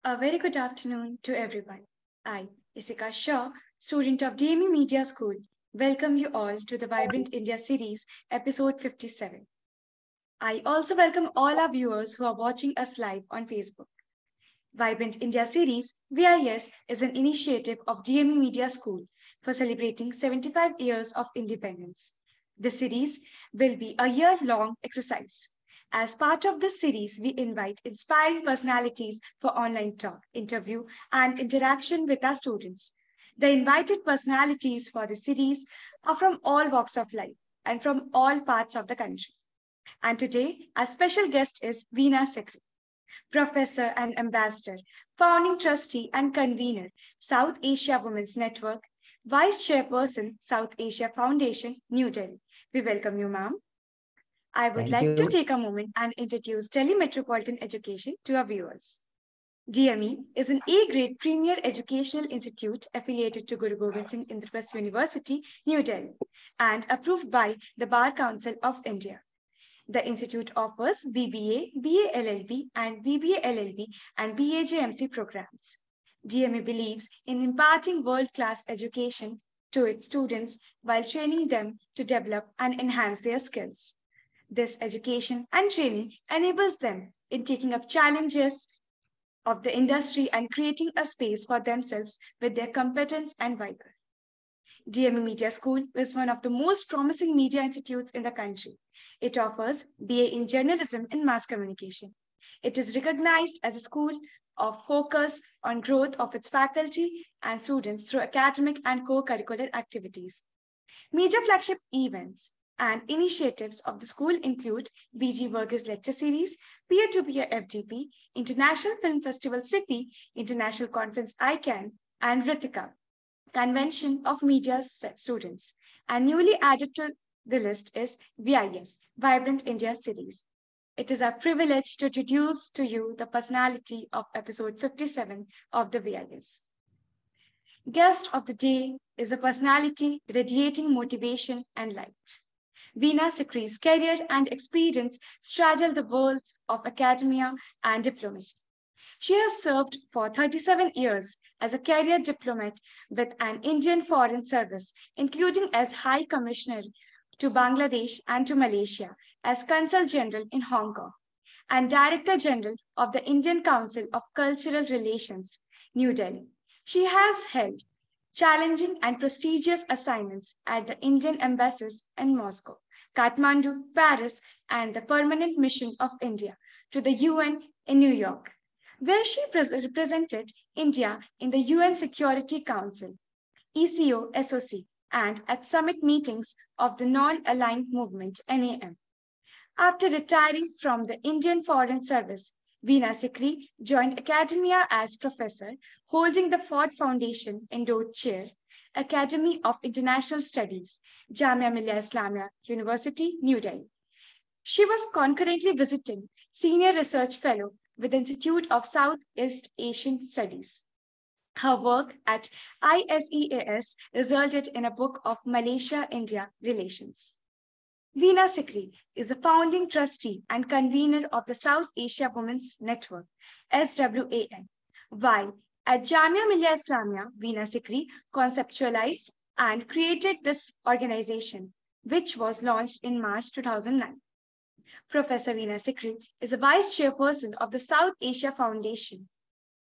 A very good afternoon to everyone. I, Isika Shah, student of DME Media School, welcome you all to the Vibrant India series, episode 57. I also welcome all our viewers who are watching us live on Facebook. Vibrant India series, VIS, is an initiative of DME Media School for celebrating 75 years of independence. The series will be a year-long exercise. As part of this series, we invite inspiring personalities for online talk, interview, and interaction with our students. The invited personalities for the series are from all walks of life and from all parts of the country. And today, our special guest is Veena, Sikri, Professor and Ambassador, Founding Trustee and Convener, South Asia Women's Network, Vice Chairperson, South Asia Foundation, New Delhi. We welcome you, ma'am. I would Thank like to you. take a moment and introduce Delhi Metropolitan Education to our viewers. DME is an A-grade premier educational institute affiliated to Guru Gobind Singh Indraprasth University, New Delhi, and approved by the Bar Council of India. The institute offers BBA, BA LLB, and BBA LLB and BAJMC programs. DME believes in imparting world-class education to its students while training them to develop and enhance their skills. This education and training enables them in taking up challenges of the industry and creating a space for themselves with their competence and vigor. DME Media School is one of the most promising media institutes in the country. It offers BA in Journalism and Mass Communication. It is recognized as a school of focus on growth of its faculty and students through academic and co-curricular activities. Major flagship events and initiatives of the school include BG Varghese Lecture Series, Peer-to-Peer FDP, International Film Festival Sikri, International Conference ICANN, and Ritika, Convention of Media Students. And newly added to the list is VIS, Vibrant India Series. It is our privilege to introduce to you the personality of episode 57 of the VIS. Guest of the day is a personality radiating motivation and light. Veena Sikri's career and experience straddle the worlds of academia and diplomacy. She has served for 37 years as a career diplomat with an Indian Foreign Service, including as High Commissioner to Bangladesh and to Malaysia, as Consul General in Hong Kong, and Director General of the Indian Council of Cultural Relations, New Delhi. She has held challenging and prestigious assignments at the Indian embassies in Moscow, Kathmandu, Paris, and the Permanent Mission of India to the UN in New York, where she represented India in the UN Security Council, ECO, SOC, and at summit meetings of the Non-Aligned Movement, NAM. After retiring from the Indian Foreign Service, Veena Sikri joined academia as professor, holding the Ford Foundation Endowed Chair, Academy of International Studies, Jamia Millia Islamia University, New Delhi. She was concurrently visiting Senior Research Fellow with the Institute of Southeast Asian Studies. Her work at ISEAS resulted in a book of Malaysia-India relations. Veena Sikri is the founding trustee and convener of the South Asia Women's Network, SWAN, while at Jamia Millia Islamia, Veena Sikri conceptualized and created this organization, which was launched in March 2009. Professor Veena Sikri is a vice chairperson of the South Asia Foundation,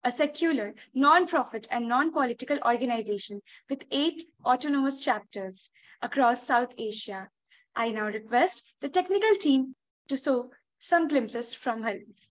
a secular, non-profit and non-political organization with 8 autonomous chapters across South Asia. I now request the technical team to show some glimpses from her life.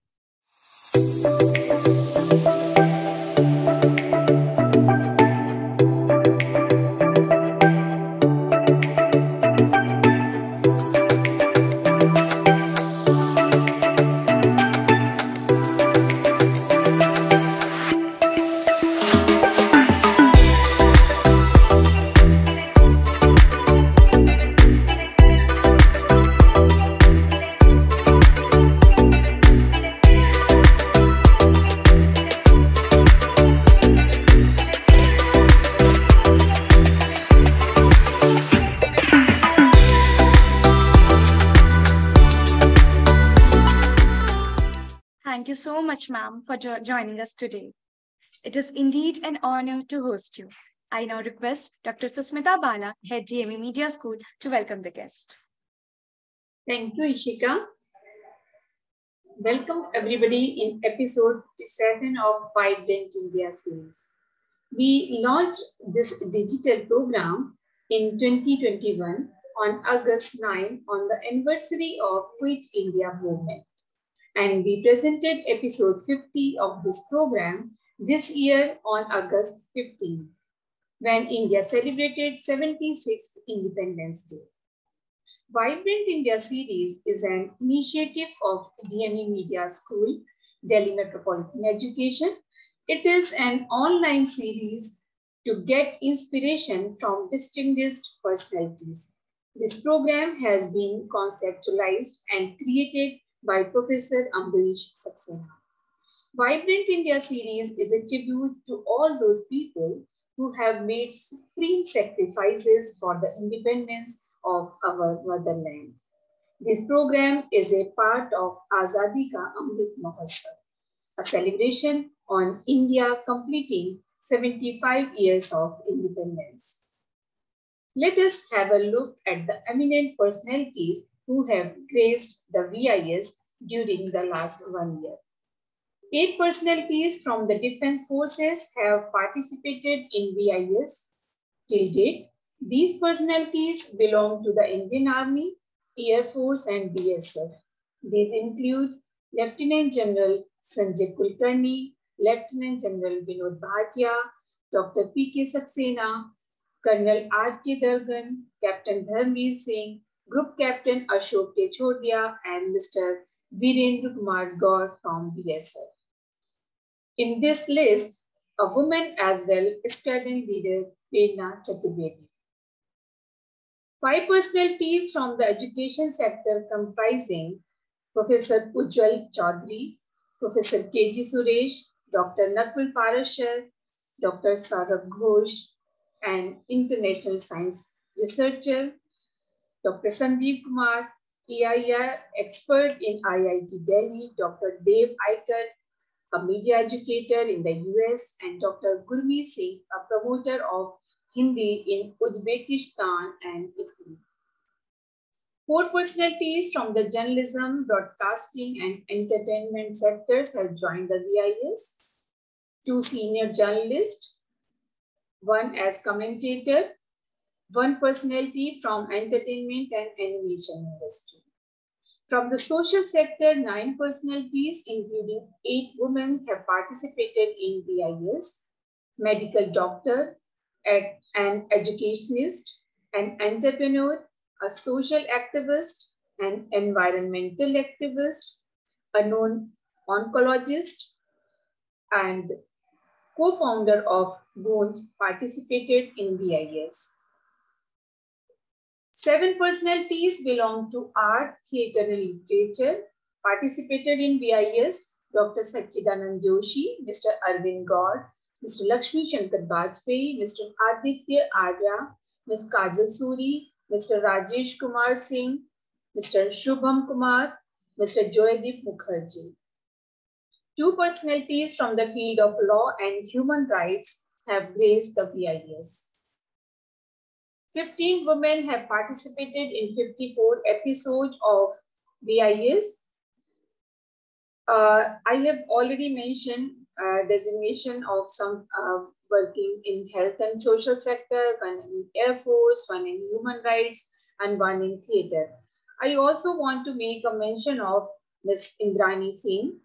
Thank you so much, ma'am, for joining us today. It is indeed an honor to host you. I now request Dr. Susmita Bala, Head GME Media School, to welcome the guest. Thank you, Ishika. Welcome everybody in episode 57 of Vibrant India series. We launched this digital program in 2021 on August 9 on the anniversary of Quit India movement. And we presented episode 50 of this program this year on August 15, when India celebrated 76th Independence Day. Vibrant India series is an initiative of DME Media School, Delhi Metropolitan Education. It is an online series to get inspiration from distinguished personalities. This program has been conceptualized and created by Professor Ambrish Saxena. Vibrant India series is a tribute to all those people who have made supreme sacrifices for the independence of our motherland. This program is a part of Azadi ka Amrit Mahotsav, a celebration on India completing 75 years of independence. Let us have a look at the eminent personalities who have graced the VIS during the last 1 year. 8 personalities from the Defense Forces have participated in VIS till date. These personalities belong to the Indian Army, Air Force, and BSF. These include Lieutenant General Sanjay Kulkarni, Lieutenant General Vinod Bhatia, Dr. P.K. Saxena, Colonel R.K. Dargan, Captain Dharmveer Singh, Group Captain Ashok Techodia, and Mr. Virendra Kumar Gaur from BSF. In this list, a woman as well, Squadron Leader Veena. 5 personalities from the education sector comprising Professor Ujjwal Chaudhary, Professor K.G. Suresh, Dr. Nakul Parashar, Dr. Saurabh Ghosh, and international science researcher, Dr. Sandeep Kumar, EIR expert in IIT Delhi, Dr. Dev Aikar, a media educator in the US, and Dr. Gurmeet Singh, a promoter of Hindi in Uzbekistan and Italy. 4 personalities from the journalism, broadcasting, and entertainment sectors have joined the VIS. 2 senior journalists, 1 as commentator, 1 personality from entertainment and animation industry. From the social sector, 9 personalities, including 8 women, have participated in VIS: medical doctor, an educationist, an entrepreneur, a social activist, an environmental activist, a known oncologist, and co-founder of Goonj participated in VIS. 7 personalities belong to art, theatre, and literature, participated in VIS: Dr. Sachidanand Joshi, Mr. Arvind Gaur, Mr. Lakshmi Shankar Bajpayee, Mr. Aditya Arya, Ms. Kajal Suri, Mr. Rajesh Kumar Singh, Mr. Shubham Kumar, Mr. Joydeep Mukherjee. 2 personalities from the field of law and human rights have graced the VIS. 15 women have participated in 54 episodes of VIS. I have already mentioned designation of some working in health and social sector, 1 in Air Force, 1 in human rights, and 1 in theatre. I also want to make a mention of Ms. Indrani Singh,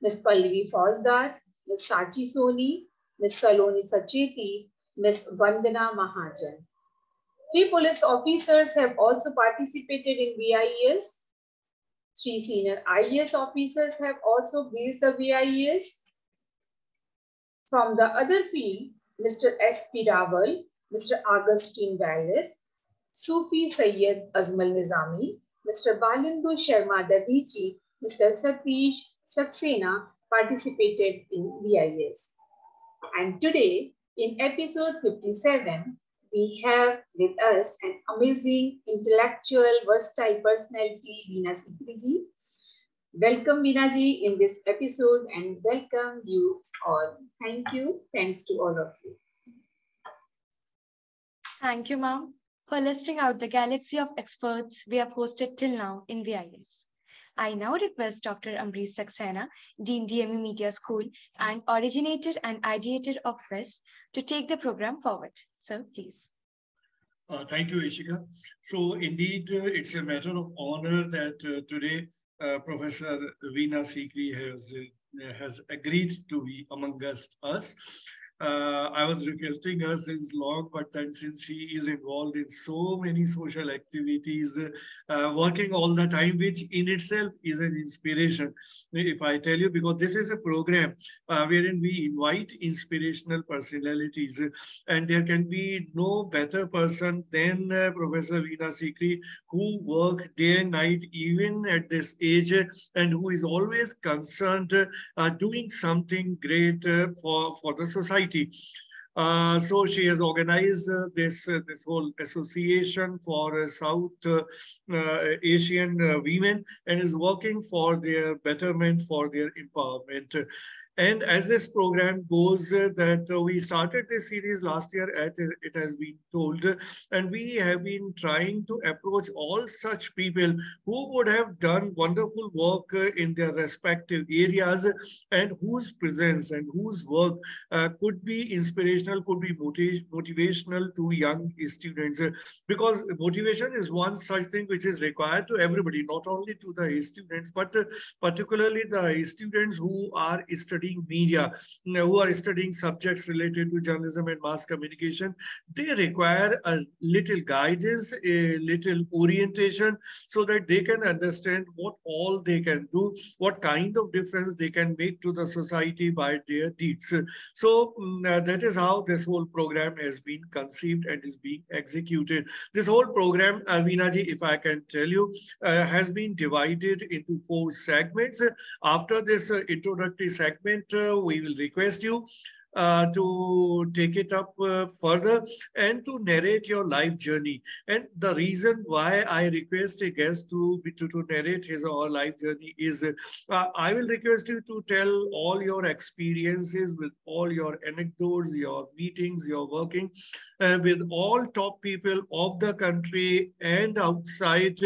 Ms. Pallavi Fauzdar, Ms. Sachi Soni, Ms. Saloni Sacheti, Ms. Vandana Mahajan. 3 police officers have also participated in VIS. 3 senior IAS officers have also graced the VIS. From the other fields, Mr. S.P. Rawal, Mr. Augustine Valer, Sufi Sayyid Azmal Nizami, Mr. Balindu Sharma Dadichi, Mr. Satish Saxena participated in VIS. And today, in episode 57, we have with us an amazing, intellectual, versatile personality, Veena Sikri. Welcome Veena ji in this episode and welcome you all. Thank you. Thanks to all of you. Thank you, ma'am, for listing out the galaxy of experts we have hosted till now in VIS. I now request Dr. Ambrish Saxena, Dean DME Media School and originator and ideator of VIS, to take the program forward. Sir, please. Thank you, Ishika. So indeed, it's a matter of honor that today Professor Veena Sikri has agreed to be among us. I was requesting her since long, but then since she is involved in so many social activities, working all the time, which in itself is an inspiration. If I tell you, because this is a program wherein we invite inspirational personalities, and there can be no better person than Professor Veena Sikri, who work day and night, even at this age, and who is always concerned doing something great for the society. So she has organized this whole association for South Asian women and is working for their betterment, for their empowerment. And as this program goes, that we started this series last year, as it has been told, and we have been trying to approach all such people who would have done wonderful work in their respective areas, and whose presence and whose work could be inspirational, could be motivational to young students. Because motivation is one such thing which is required to everybody, not only to the students, but particularly the students who are studying media, who are studying subjects related to journalism and mass communication. They require a little guidance, a little orientation, so that they can understand what all they can do, what kind of difference they can make to the society by their deeds. So that is how this whole program has been conceived and is being executed. This whole program, Veena ji, if I can tell you, has been divided into 4 segments. After this introductory segment, we will request you to take it up further and to narrate your life journey. And the reason why I request a guest to narrate his or her life journey is I will request you to tell all your experiences with all your anecdotes, your meetings, your working with all top people of the country and outside,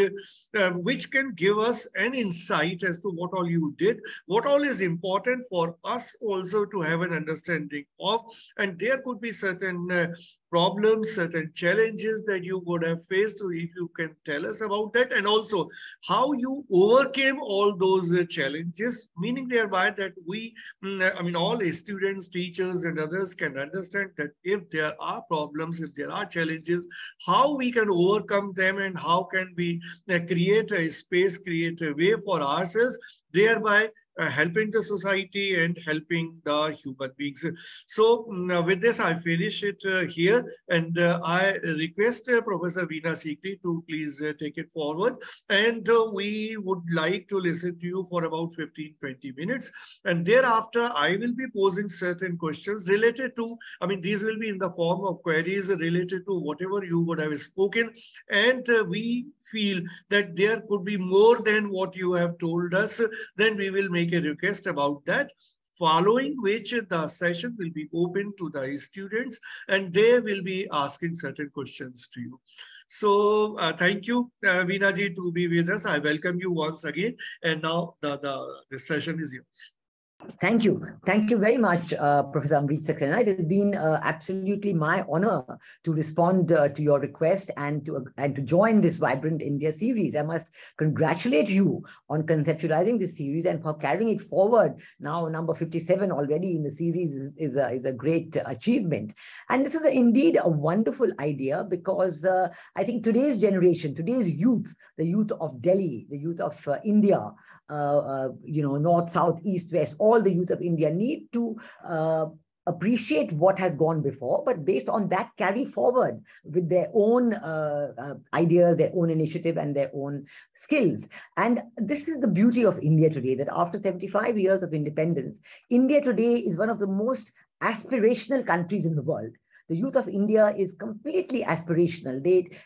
which can give us an insight as to what all you did, what all is important for us also to have an understanding of. And there could be certain problems, certain challenges that you would have faced. So if you can tell us about that, and also how you overcame all those challenges, meaning thereby that we, I mean, all students, teachers, and others can understand that if there are problems, if there are challenges, how we can overcome them and how can we create a space, create a way for ourselves, thereby helping the society and helping the human beings. So with this, I finish it here, and I request Professor Veena Sikri to please take it forward. And we would like to listen to you for about 15-20 minutes. And thereafter, I will be posing certain questions related to, I mean, these will be in the form of queries related to whatever you would have spoken. And we feel that there could be more than what you have told us, then we will make a request about that. Following which the session will be open to the students and they will be asking certain questions to you. So thank you, Veena ji, to be with us. I welcome you once again. And now the session is yours. Thank you. Thank you very much, Professor Amrit Saxena. It has been absolutely my honor to respond to your request and to join this Vibrant India series. I must congratulate you on conceptualizing this series and for carrying it forward. Now, number 57 already in the series is a great achievement. And this is indeed a wonderful idea because I think today's generation, today's youth, the youth of Delhi, the youth of India, north, south, east, west, all the youth of India need to appreciate what has gone before, but based on that, carry forward with their own ideas, their own initiative, and their own skills. And this is the beauty of India today, that after 75 years of independence, India today is one of the most aspirational countries in the world. The youth of India is completely aspirational.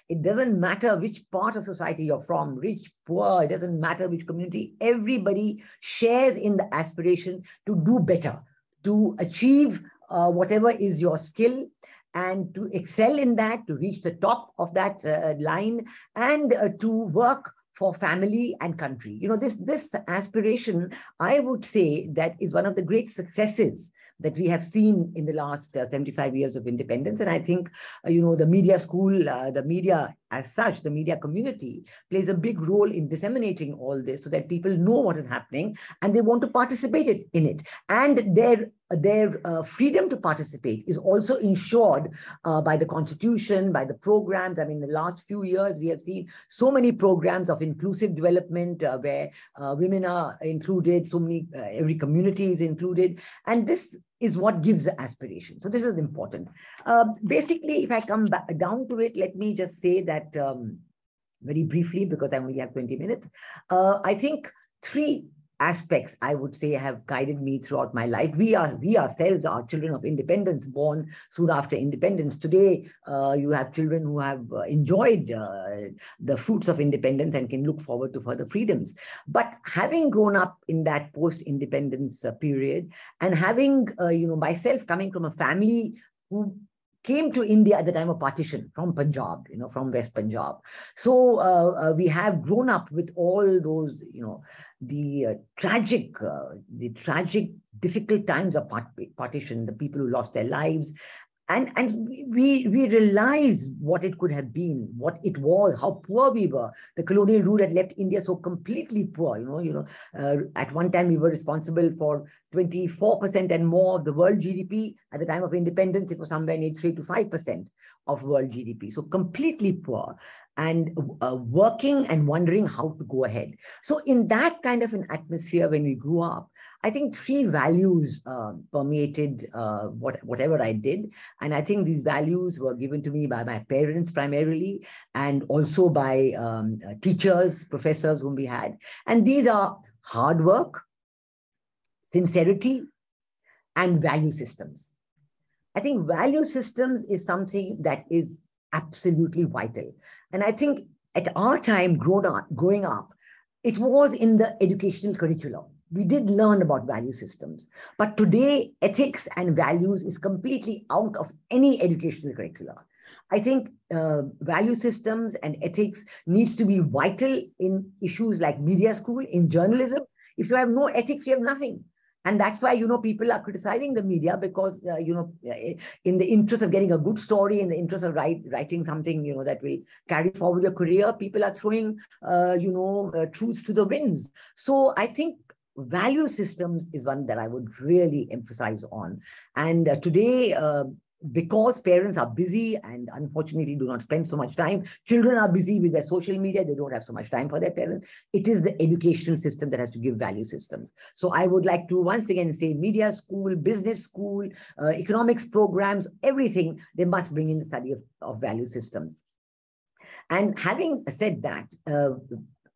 It doesn't matter which part of society you're from, rich, poor, it doesn't matter which community. Everybody shares in the aspiration to do better, to achieve whatever is your skill, and to excel in that, to reach the top of that line, and to work for family and country. You know, this aspiration, I would say, that is one of the great successes that we have seen in the last 75 years of independence. And I think, you know, the media school, the media as such, the media community plays a big role in disseminating all this so that people know what is happening and they want to participate in it. And their freedom to participate is also ensured by the constitution, by the programs. I mean, in the last few years, we have seen so many programs of inclusive development where women are included, so many, every community is included. And this is what gives the aspiration. So this is important. Basically, if I come back down to it, let me just say that very briefly, because I only have 20 minutes, I think three aspects, I would say, have guided me throughout my life. We ourselves are children of independence, born soon after independence. Today, you have children who have enjoyed the fruits of independence and can look forward to further freedoms. But having grown up in that post-independence period, and having, you know, myself coming from a family who came to India at the time of partition from Punjab, you know, from West Punjab. So we have grown up with all those, you know, the tragic, difficult times of partition, the people who lost their lives. And we realize what it could have been, what it was, how poor we were. The colonial rule had left India so completely poor. At one time we were responsible for 24% and more of the world GDP. At the time of independence, it was somewhere near 3 to 5% of world GDP. So completely poor, and working and wondering how to go ahead. So in that kind of an atmosphere, when we grew up, I think three values permeated whatever I did. And I think these values were given to me by my parents primarily, and also by teachers, professors whom we had. And these are hard work, sincerity, and value systems. I think value systems is something that is absolutely vital. And I think at our time, growing up, it was in the educational curriculum. We did learn about value systems. But today, ethics and values is completely out of any educational curricula. I think value systems and ethics needs to be vital in issues like media school, in journalism. If you have no ethics, you have nothing. And that's why, people are criticizing the media because, in the interest of getting a good story, in the interest of writing something, that will carry forward your career, people are throwing, truths to the winds. So I think value systems is one that I would really emphasize on. And today, because parents are busy and unfortunately do not spend so much time, children are busy with their social media, they don't have so much time for their parents. It is the educational system that has to give value systems. So I would like to once again say media school, business school, economics programs, everything, they must bring in the study of value systems. And having said that,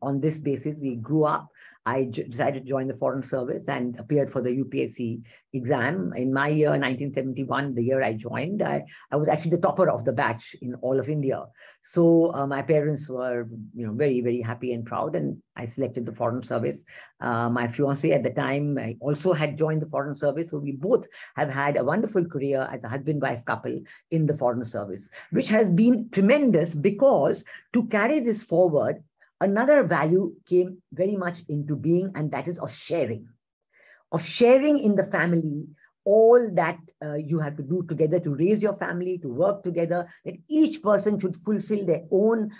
on this basis, we grew up. I decided to join the Foreign Service and appeared for the UPSC exam. In my year, 1971, the year I joined, I was actually the topper of the batch in all of India. So my parents were, very, very happy and proud, and I selected the Foreign Service. My fiancé at the time also had joined the Foreign Service. So we both have had a wonderful career as a husband-wife couple in the Foreign Service, which has been tremendous because to carry this forward, another value came very much into being, and that is of sharing in the family, all that you have to do together to raise your family, to work together, that each person should fulfill their own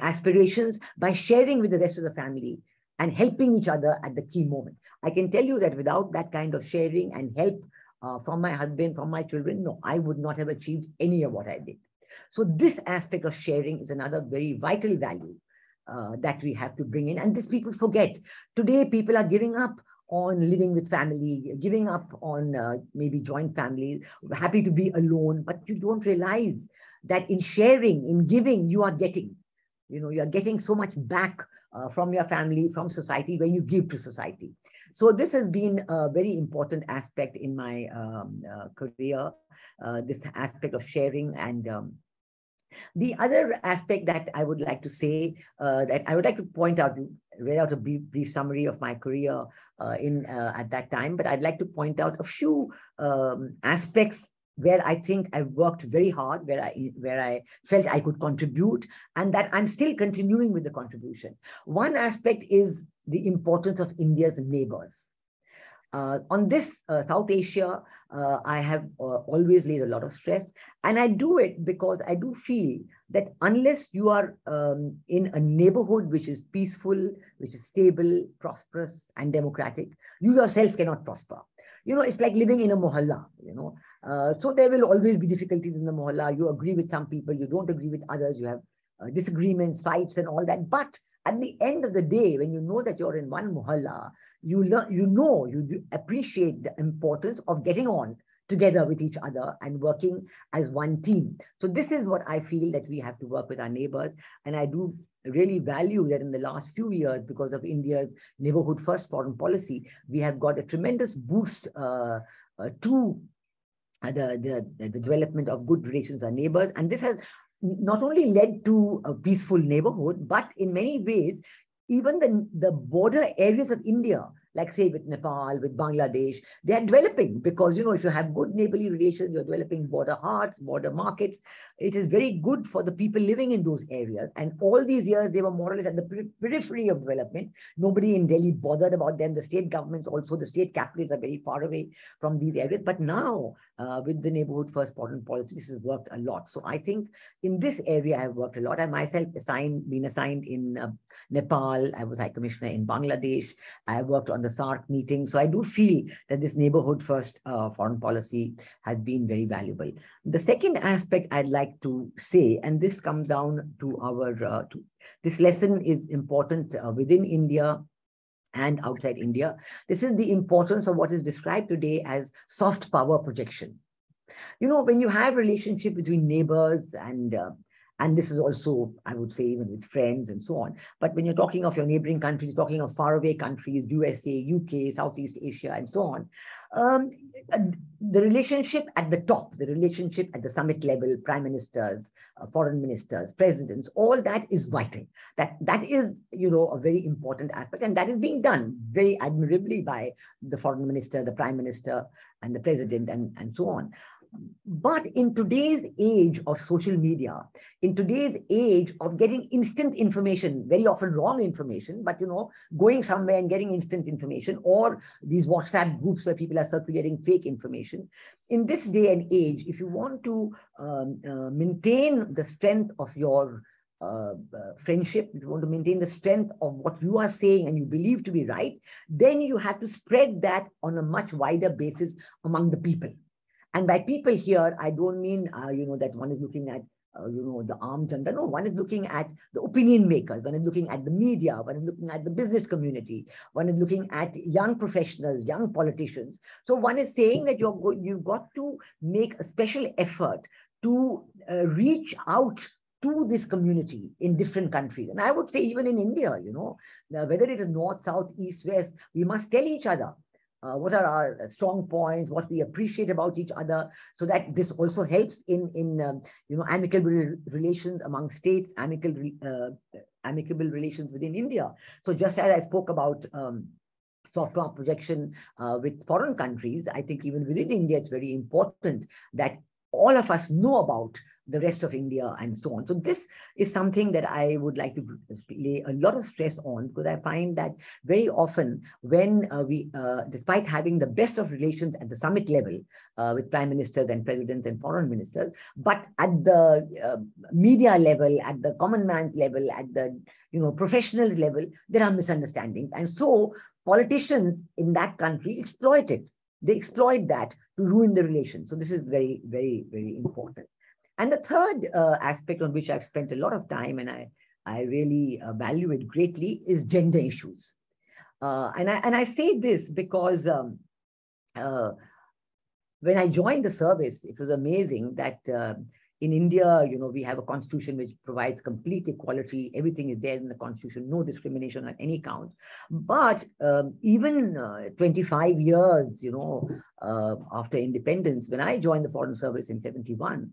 aspirations by sharing with the rest of the family and helping each other at the key moment. I can tell you that without that kind of sharing and help from my husband, from my children, no, I would not have achieved any of what I did. So this aspect of sharing is another very vital value that we have to bring in. And this people forget. Today, people are giving up on living with family, giving up on maybe joint families, happy to be alone, but you don't realize that in sharing, in giving, you are getting, you are getting so much back from your family, from society, when you give to society. So this has been a very important aspect in my career, this aspect of sharing. And the other aspect that I would like to say, that I would like to point out, read out a brief summary of my career at that time, but I'd like to point out a few aspects where I think I worked very hard, where I felt I could contribute, and that I'm still continuing with the contribution. One aspect is the importance of India's neighbors. On this, South Asia, I have always laid a lot of stress, and I do it because I do feel that unless you are in a neighborhood which is peaceful, which is stable, prosperous, and democratic, you yourself cannot prosper. You know, it's like living in a mohalla, you know. So there will always be difficulties in the mohalla. You agree with some people, you don't agree with others, you have disagreements, fights, and all that. But at the end of the day, when you know that you're in one mohalla, you appreciate the importance of getting on together with each other and working as one team. So this is what I feel that we have to work with our neighbors. And I do really value that in the last few years, because of India's neighborhood first foreign policy, we have got a tremendous boost to the development of good relations with our neighbors. And this has not only led to a peaceful neighborhood, but in many ways, even the border areas of India, like say with Nepal, with Bangladesh, they are developing because, you know, if you have good neighborly relations, you're developing border hearts, border markets. It is very good for the people living in those areas. And all these years, they were more or less at the periphery of development. Nobody in Delhi bothered about them. The state governments also, the state capitals are very far away from these areas. But now, with the neighborhood first foreign policy, this has worked a lot. So I think in this area, I've worked a lot. I myself been assigned in Nepal. I was High Commissioner in Bangladesh. I worked on the SAARC meeting. So I do feel that this neighborhood first foreign policy has been very valuable. The second aspect I'd like to say, and this comes down to our, this lesson is important within India and outside India. This is the importance of what is described today as soft power projection. You know, when you have relationship between neighbors and this is also, I would say, even with friends and so on. But when you're talking of your neighboring countries, talking of faraway countries, USA, UK, Southeast Asia, and so on, the relationship at the top, the relationship at the summit level, prime ministers, foreign ministers, presidents, all that is vital. That is, you know, a very important aspect, and that is being done very admirably by the foreign minister, the prime minister, and the president, and so on. But in today's age of social media, in today's age of getting instant information, very often wrong information, but, you know, going somewhere and getting instant information, or these WhatsApp groups where people are circulating fake information, in this day and age, if you want to maintain the strength of your friendship, if you want to maintain the strength of what you are saying and you believe to be right, then you have to spread that on a much wider basis among the people. And by people here, I don't mean, you know, that one is looking at, you know, the armed junta. No, one is looking at the opinion makers. One is looking at the media. One is looking at the business community. One is looking at young professionals, young politicians. So one is saying that you've got to make a special effort to reach out to this community in different countries. And I would say even in India, you know, whether it is north, south, east, west, we must tell each other what are our strong points, what we appreciate about each other, so that this also helps in you know, amicable relations among states, amicable relations within India. So just as I spoke about soft power projection with foreign countries, I think even within India, it's very important that all of us know about the rest of India and so on. So this is something that I would like to lay a lot of stress on, because I find that very often when we, despite having the best of relations at the summit level with prime ministers and presidents and foreign ministers, but at the media level, at the common man's level, at the, you know, professionals level, there are misunderstandings. And so politicians in that country exploit it. They exploit that to ruin the relations. So this is very, very, very important. And the third aspect on which I've spent a lot of time, and I really value it greatly, is gender issues. And I say this because when I joined the service, it was amazing that In India, we have a constitution which provides complete equality. Everything is there in the constitution, no discrimination on any count. But even 25 years, after independence, when I joined the Foreign Service in 71,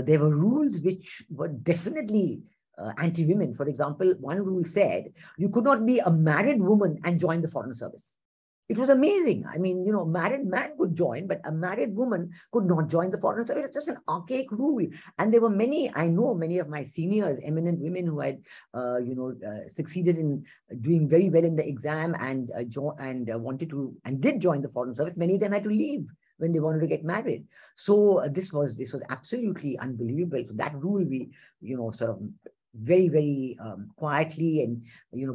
there were rules which were definitely anti-women. For example, one rule said you could not be a married woman and join the Foreign Service. It was amazing. I mean, a married man could join, but a married woman could not join the Foreign Service. It's just an archaic rule. And there were I know many of my seniors, eminent women who had, succeeded in doing very well in the exam and wanted to, and did join the Foreign Service. Many of them had to leave when they wanted to get married. So this was absolutely unbelievable. So that rule we, sort of very, very quietly and,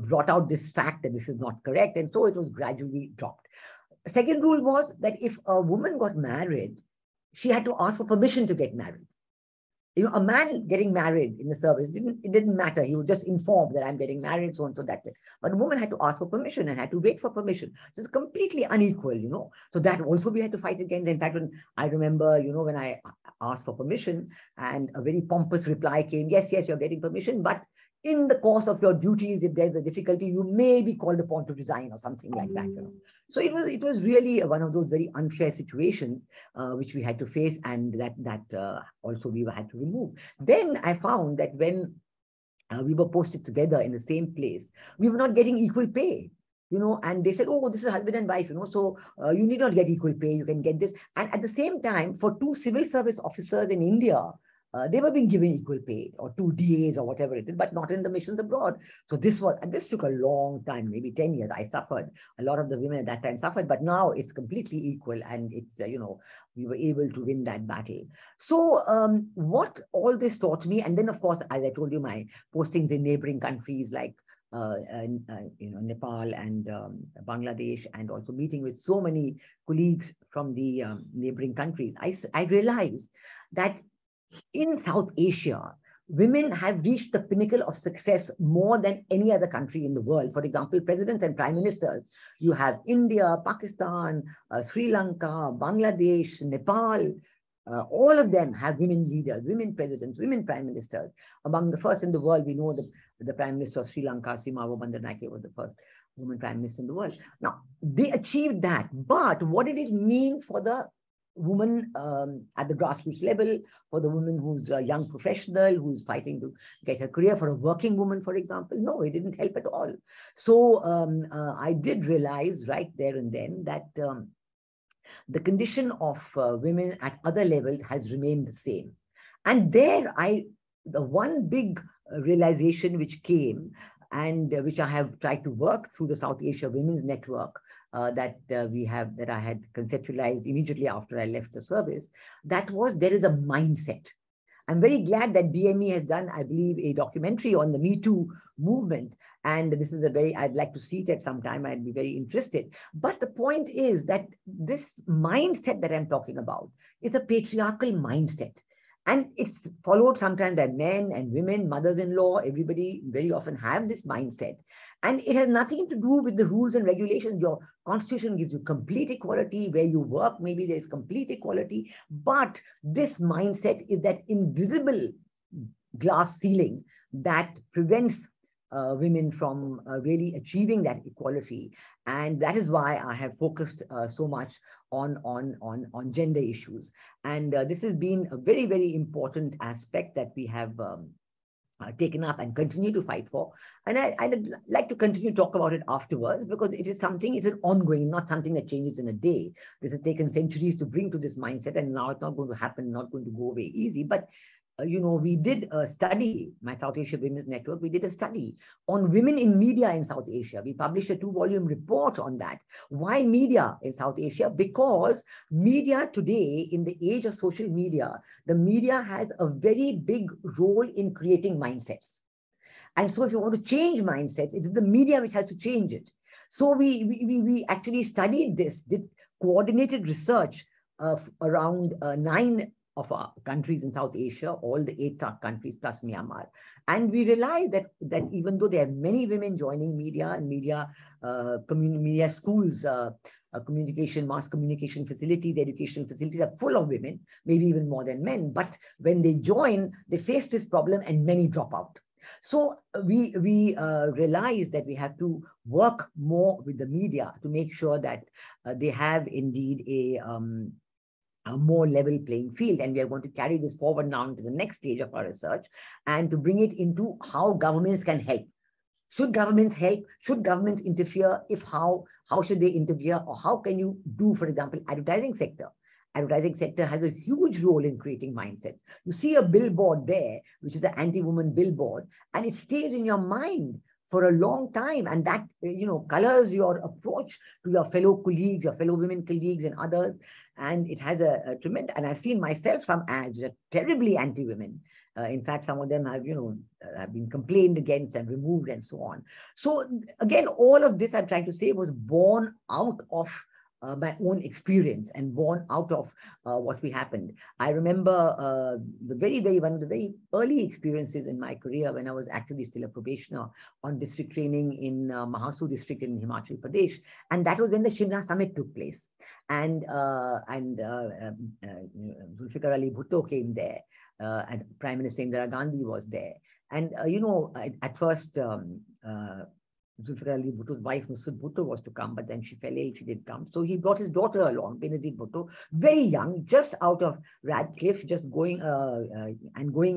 brought out this fact that this is not correct. And so it was gradually dropped. The second rule was that if a woman got married, she had to ask for permission to get married. A man getting married in the service, it didn't matter. He would just inform that I'm getting married, so and so, that's it. But a woman had to ask for permission and had to wait for permission. So it's completely unequal, So that also we had to fight against. In fact, when I remember, when I asked for permission and a very pompous reply came, yes, you're getting permission, but in the course of your duties, if there's a difficulty, you may be called upon to resign or something like that. So it was really one of those very unfair situations which we had to face, and that also we had to remove. Then I found that when we were posted together in the same place, we were not getting equal pay. And they said, oh, this is husband and wife, so you need not get equal pay, you can get this. And at the same time, for 2 civil service officers in India, they were being given equal pay, or 2 DAs or whatever it is, but not in the missions abroad. So this took a long time, maybe 10 years. I suffered. A lot of the women at that time suffered, but now it's completely equal, and it's, we were able to win that battle. So what all this taught me, and then of course, as I told you, my postings in neighboring countries like Nepal and Bangladesh, and also meeting with so many colleagues from the neighboring countries, I realized that in South Asia, women have reached the pinnacle of success more than any other country in the world. For example, presidents and prime ministers, you have India, Pakistan, Sri Lanka, Bangladesh, Nepal. All of them have women leaders, women presidents, women prime ministers. Among the first in the world, we know the prime minister of Sri Lanka, Simava Bandaranaike, was the first woman prime minister in the world. Now, they achieved that. But what did it mean for the woman at the grassroots level, for the woman who's a young professional, who's fighting to get her career, for a working woman, for example? No, it didn't help at all. So I did realize right there and then that the condition of women at other levels has remained the same. And there the one big realization which came, and which I have tried to work through the South Asia Women's Network that I had conceptualized immediately after I left the service, that was there is a mindset. I'm very glad that DME has done, I believe, a documentary on the Me Too movement. And this is I'd like to see it at some time. I'd be very interested. But the point is that this mindset that I'm talking about is a patriarchal mindset. And it's followed sometimes by men and women, mothers-in-law, everybody very often have this mindset. And it has nothing to do with the rules and regulations. Your constitution gives you complete equality. Where you work, maybe there's complete equality. But this mindset is that invisible glass ceiling that prevents women from really achieving that equality. And that is why I have focused so much on gender issues. And this has been a very, very important aspect that we have taken up and continue to fight for. And I'd like to continue to talk about it afterwards, because it is something, it's an ongoing, not something that changes in a day. This has taken centuries to bring to this mindset, and now it's not going to happen, not going to go away easy. But we did a study, my South Asia Women's Network, we did a study on women in media in South Asia. We published a 2-volume report on that. Why media in South Asia? Because media today, in the age of social media, the media has a very big role in creating mindsets. And so if you want to change mindsets, it is the media which has to change it. So we actually studied this, did coordinated research of around 9 of our countries in South Asia, all the 8 SAARC countries plus Myanmar. And we realized that even though there are many women joining media and media schools, communication, mass communication facilities, educational facilities are full of women, maybe even more than men. But when they join, they face this problem and many drop out. So we realized that we have to work more with the media to make sure that they have indeed a more level playing field. And we are going to carry this forward now to the next stage of our research and to bring it into how governments can help. Should governments help? Should governments interfere? If how should they interfere? Or how can you do, for example, advertising sector? Advertising sector has a huge role in creating mindsets. You see a billboard there, which is the anti-woman billboard, and it stays in your mind for a long time, and that colors your approach to your fellow colleagues, your fellow women colleagues and others, and it has a tremendous, and I've seen myself some ads that are terribly anti-women. In fact, some of them have have been complained against and removed and so on. So again, all of this I'm trying to say was born out of my own experience and born out of what happened. I remember one of the very early experiences in my career when I was actually still a probationer on district training in Mahasu district in Himachal Pradesh, and that was when the Shimla summit took place, and Zulfikar Ali Bhutto came there, and Prime Minister Indira Gandhi was there, and at first. Zulfikar Ali Bhutto's wife, Nusrat Bhutto, was to come, but then she fell ill, she didn't come. So he brought his daughter along, Benazir Bhutto, very young, just out of Radcliffe, just going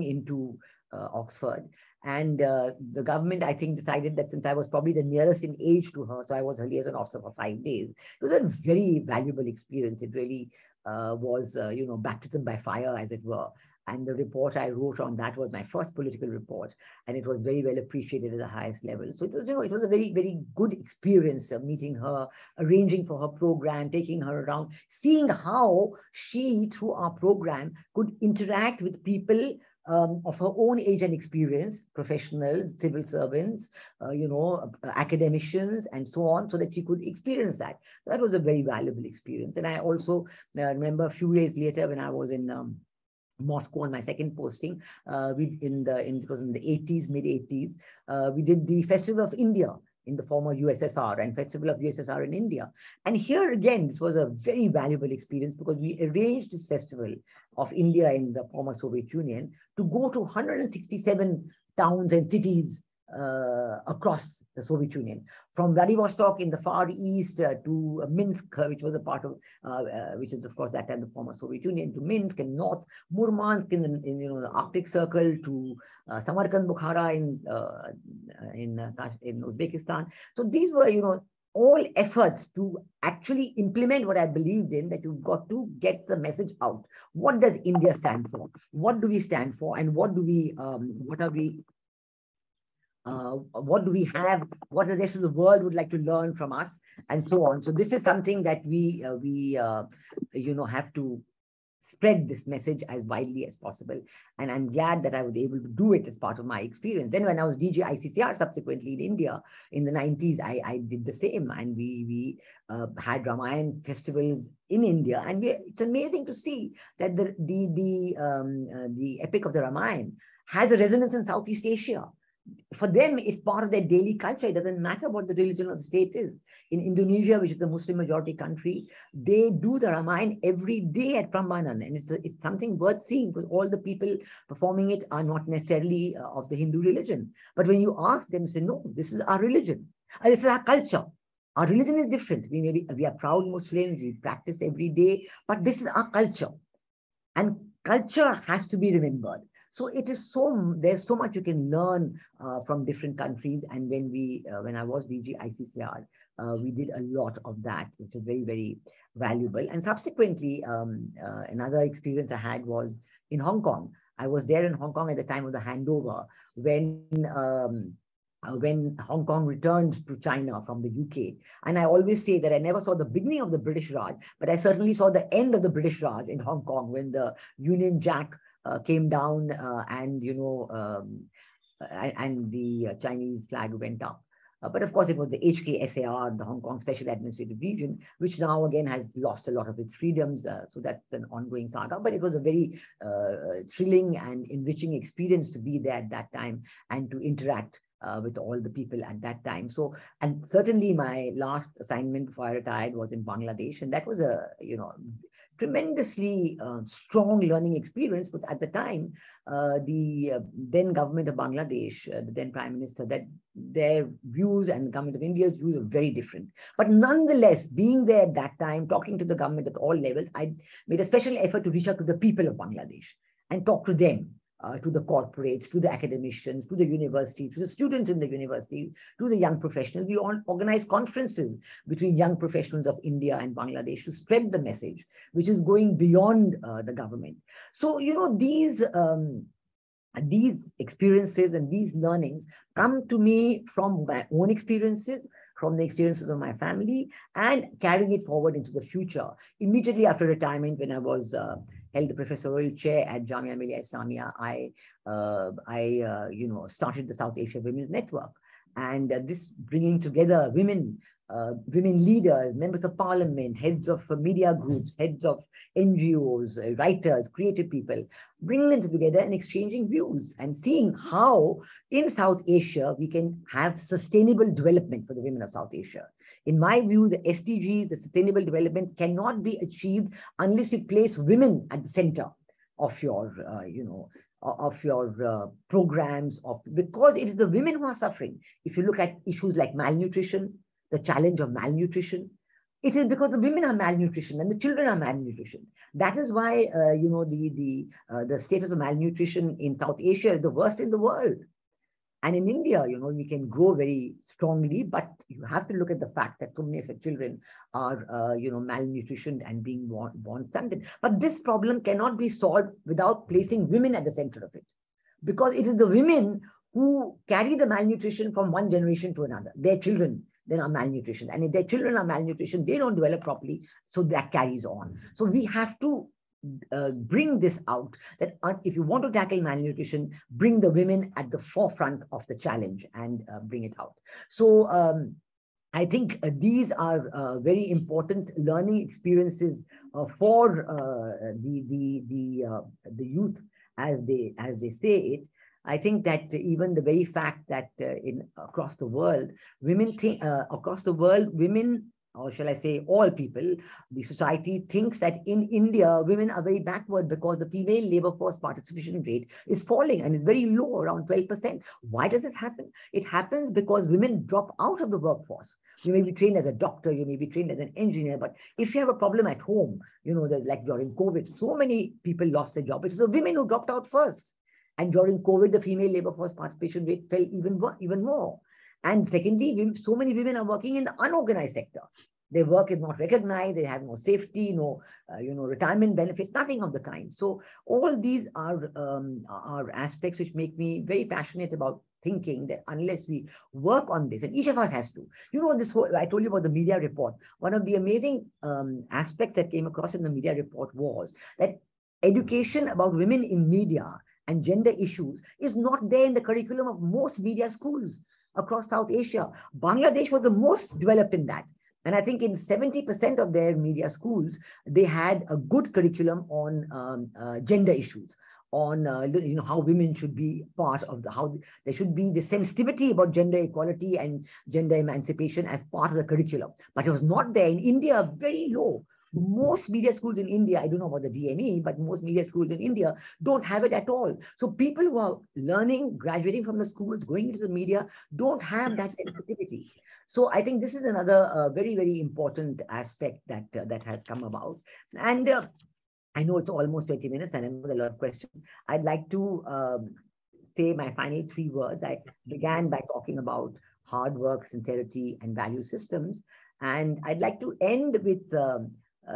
into Oxford. And the government, I think, decided that since I was probably the nearest in age to her, so I was her liaison officer for 5 days. It was a very valuable experience. It really was, baptism by fire, as it were. And the report I wrote on that was my first political report, and it was very well appreciated at the highest level. So it was a very, very good experience meeting her, arranging for her program, taking her around, seeing how she, through our program, could interact with people of her own age and experience, professionals, civil servants, academicians, and so on, so that she could experience that. That was a very valuable experience. And I also remember a few years later when I was in Moscow on my second posting, it was in the 80s, mid 80s, we did the Festival of India in the former USSR and Festival of USSR in India. And here again, this was a very valuable experience because we arranged this Festival of India in the former Soviet Union to go to 167 towns and cities across the Soviet Union, from Vladivostok in the far east to Minsk, which was a part of, which is of course that time the former Soviet Union, to Minsk and north, Murmansk in the Arctic Circle, to Samarkand, Bukhara in Uzbekistan. So these were all efforts to actually implement what I believed in, that you've got to get the message out. What does India stand for? What do we stand for? And what do we have, what the rest of the world would like to learn from us, and so on. So this is something that we have to spread this message as widely as possible. And I'm glad that I was able to do it as part of my experience. Then when I was DG ICCR subsequently in India in the 90s, I did the same. And we had Ramayan festivals in India. And it's amazing to see that the epic of the Ramayan has a resonance in Southeast Asia. For them, it's part of their daily culture. It doesn't matter what the religion of the state is. In Indonesia, which is the Muslim majority country, they do the Ramayana every day at Prambanan. And it's something worth seeing because all the people performing it are not necessarily of the Hindu religion. But when you ask them, say, no, this is our religion. This is our culture. Our religion is different. We are proud Muslims. We practice every day. But this is our culture. And culture has to be remembered. So there's so much you can learn from different countries. And when I was DG ICCR, we did a lot of that, which was very, very valuable. And subsequently, another experience I had was in Hong Kong. I was there in Hong Kong at the time of the handover when Hong Kong returned to China from the UK. And I always say that I never saw the beginning of the British Raj, but I certainly saw the end of the British Raj in Hong Kong when the Union Jack came down and the Chinese flag went up. But of course, it was the HKSAR, the Hong Kong Special Administrative Region, which now again has lost a lot of its freedoms. So that's an ongoing saga. But it was a very thrilling and enriching experience to be there at that time and to interact with all the people at that time. So, and certainly my last assignment before I retired was in Bangladesh, and that was a, tremendously strong learning experience. But at the time, the then government of Bangladesh, the then Prime Minister, that their views and the government of India's views are very different. But nonetheless, being there at that time, talking to the government at all levels, I made a special effort to reach out to the people of Bangladesh and talk to them. To the corporates, to the academicians, to the university, to the students in the university, to the young professionals. We all organize conferences between young professionals of India and Bangladesh to spread the message, which is going beyond the government. So, these experiences and these learnings come to me from my own experiences, from the experiences of my family, and carrying it forward into the future. Immediately after retirement, when I was held the professorial chair at Jamia Millia Islamia, I started the South Asia Women's Network, and this bringing together women leaders, members of parliament, heads of media groups, heads of NGOs, writers, creative people, bringing them together and exchanging views and seeing how in South Asia we can have sustainable development for the women of South Asia. In my view, the SDGs, the sustainable development, cannot be achieved unless you place women at the center of your, programs, because it is the women who are suffering. If you look at issues like malnutrition, the challenge of malnutrition, it is because the women are malnutrition and the children are malnutrition. That is why, the status of malnutrition in South Asia is the worst in the world. And in India, we can grow very strongly, but you have to look at the fact that so many of the children are, malnutritioned and being born stunted. But this problem cannot be solved without placing women at the center of it, because it is the women who carry the malnutrition from one generation to another. Their children then are malnutrition. And if their children are malnutrition, they don't develop properly. So that carries on. So we have to bring this out, that if you want to tackle malnutrition, bring the women at the forefront of the challenge and bring it out. So I think these are very important learning experiences for the youth, as they say it. I think that even the very fact that across the world, women, or shall I say all people, the society thinks that in India, women are very backward because the female labor force participation rate is falling and is very low, around 12%. Why does this happen? It happens because women drop out of the workforce. You may be trained as a doctor, you may be trained as an engineer, but if you have a problem at home, like during COVID, so many people lost their job. It's the women who dropped out first. And during COVID, the female labor force participation rate fell even more. And secondly, so many women are working in the unorganized sector. Their work is not recognized. They have no safety, no retirement benefits, nothing of the kind. So all these are aspects which make me very passionate about thinking that unless we work on this, and each of us has to, this whole, I told you about the media report. One of the amazing aspects that came across in the media report was that education about women in media and gender issues is not there in the curriculum of most media schools across South Asia. Bangladesh was the most developed in that. And I think in 70% of their media schools, they had a good curriculum on gender issues, on how women should be part of how there should be the sensitivity about gender equality and gender emancipation as part of the curriculum. But it was not there in India, very low. Most media schools in India, I don't know about the DME, but most media schools in India don't have it at all. So people who are learning, graduating from the schools, going into the media, don't have that sensitivity. So I think this is another very, very important aspect that has come about. And I know it's almost 20 minutes and I know there are a lot of questions. I'd like to say my final 3 words. I began by talking about hard work, sincerity, and value systems. And I'd like to end with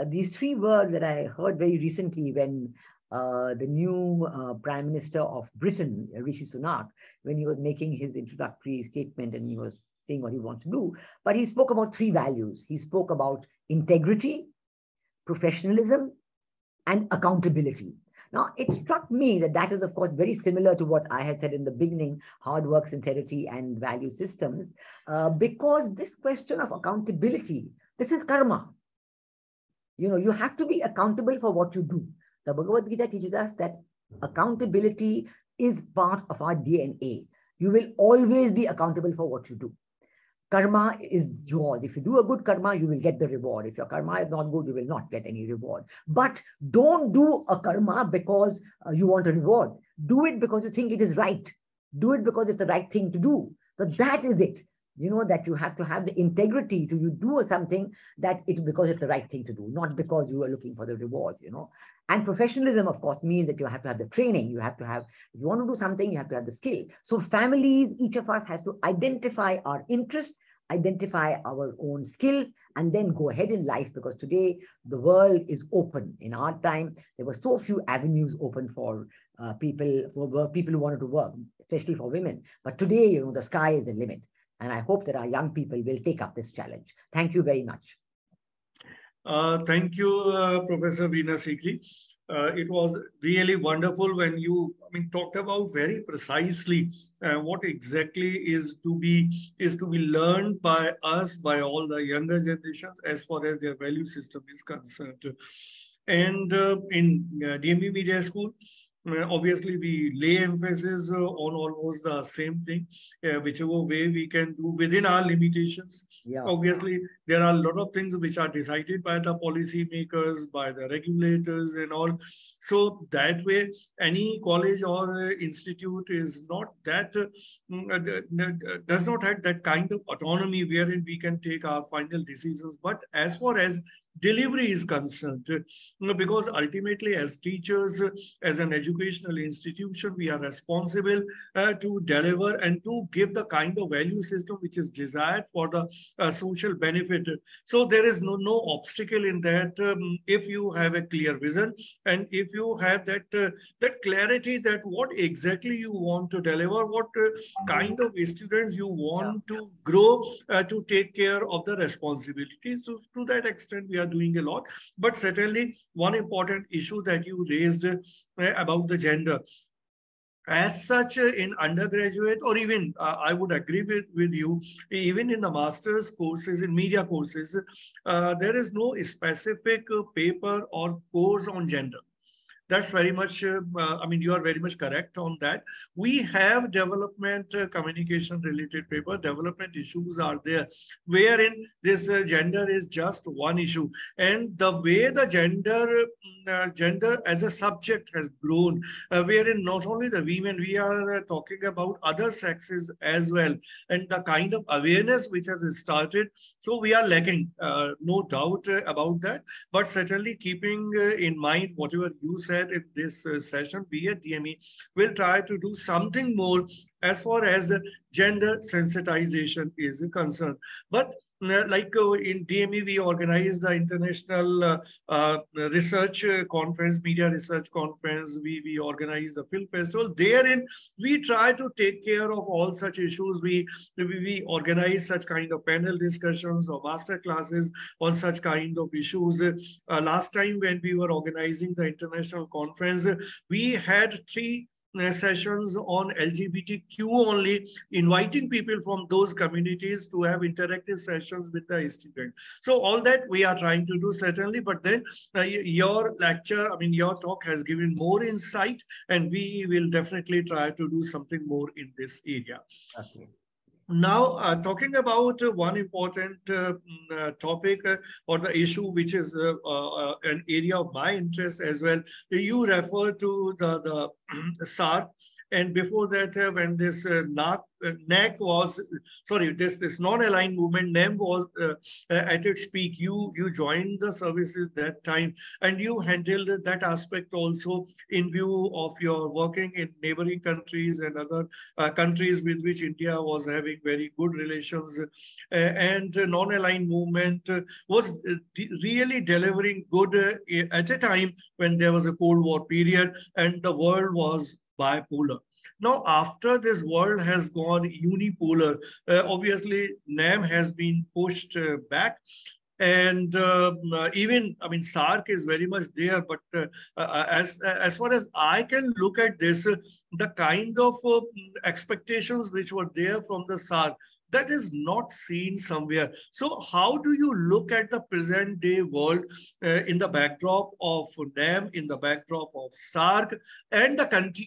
these 3 words that I heard very recently when the new Prime Minister of Britain, Rishi Sunak, when he was making his introductory statement and he was saying what he wants to do, but he spoke about 3 values. He spoke about integrity, professionalism, and accountability. Now, it struck me that that is, of course, very similar to what I had said in the beginning, hard work, sincerity, and value systems, because this question of accountability, this is karma. You know, you have to be accountable for what you do. The Bhagavad Gita teaches us that accountability is part of our DNA. You will always be accountable for what you do. Karma is yours. If you do a good karma, you will get the reward. If your karma is not good, you will not get any reward. But don't do a karma because you want a reward. Do it because you think it is right. Do it because it's the right thing to do. So that is it. You know, that you have to have the integrity to you do something that it because it's the right thing to do, not because you are looking for the reward, you know. And professionalism, of course, means that you have to have the training. You have to have, if you want to do something, you have to have the skill. So families, each of us has to identify our interest, identify our own skills, and then go ahead in life, because today the world is open. In our time, there were so few avenues open for people who wanted to work, especially for women. But today, you know, the sky is the limit. And I hope that our young people will take up this challenge. Thank you very much. Thank you, Professor Veena Sikri. It was really wonderful when you, talked about very precisely what exactly is to be learned by us, by all the younger generations, as far as their value system is concerned. And in DME Media School, obviously, we lay emphasis on almost the same thing, whichever way we can do within our limitations. Yeah. Obviously, there are a lot of things which are decided by the policymakers, by the regulators and all. So that way, any college or institute is not that, does not have that kind of autonomy wherein we can take our final decisions. But as far as delivery is concerned, because ultimately as teachers, as an educational institution, we are responsible to deliver and to give the kind of value system which is desired for the social benefit. So there is no obstacle in that if you have a clear vision and if you have that clarity that what exactly you want to deliver, what kind of students you want to grow to take care of the responsibilities. So to that extent, we are doing a lot. But certainly one important issue that you raised about the gender, as such in undergraduate, or even I would agree with you, even in the master's courses, in media courses, there is no specific paper or course on gender. That's very much, you are very much correct on that. We have development communication related paper, development issues are there, wherein this gender is just one issue. And the way the gender as a subject has grown, wherein not only the women, we are talking about other sexes as well, and the kind of awareness which has started. So we are lacking, no doubt about that, but certainly keeping in mind whatever you said in this session, we at DME will try to do something more as far as gender sensitization is concerned. But like in DME, we organize the international research conference, media research conference. We organize the film festival. Therein, we try to take care of all such issues. We organize such kind of panel discussions or master classes on such kind of issues. Last time when we were organizing the international conference, we had 3 sessions on LGBTQ only, inviting people from those communities to have interactive sessions with the student. So all that we are trying to do certainly, but then your lecture, your talk has given more insight, and we will definitely try to do something more in this area. Okay. Now, talking about one important topic or the issue, which is an area of my interest as well. You refer to the SARC, and before that, when this NAC was, sorry, this non-aligned movement, NAM was at its peak, you joined the services that time, and you handled that aspect also in view of your working in neighboring countries and other countries with which India was having very good relations. And non-aligned movement was really delivering good at a time when there was a Cold War period and the world was bipolar. Now, after this world has gone unipolar, obviously NAM has been pushed back. And even, I mean, SARC is very much there, but as far as I can look at this, the kind of expectations which were there from the SARC, that is not seen somewhere. So how do you look at the present day world in the backdrop of NAM, in the backdrop of SARC, and the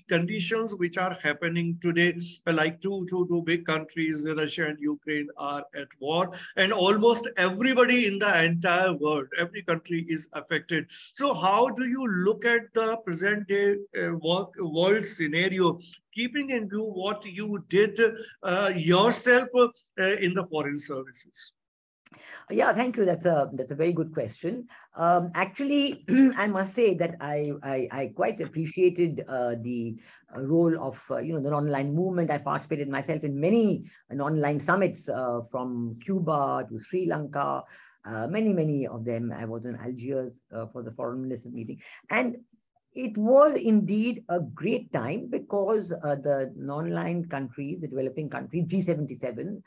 conditions which are happening today, like two big countries, Russia and Ukraine, are at war, and almost everybody in the entire world, every country is affected. So how do you look at the present day world scenario, keeping in view what you did yourself in the foreign services? Yeah, thank you. That's a very good question. Actually, I must say that I quite appreciated the role of the non-aligned movement. I participated myself in many non-aligned summits from Cuba to Sri Lanka, many of them. I was in Algiers for the foreign minister meeting, and it was indeed a great time because the non-aligned countries, the developing countries, G77,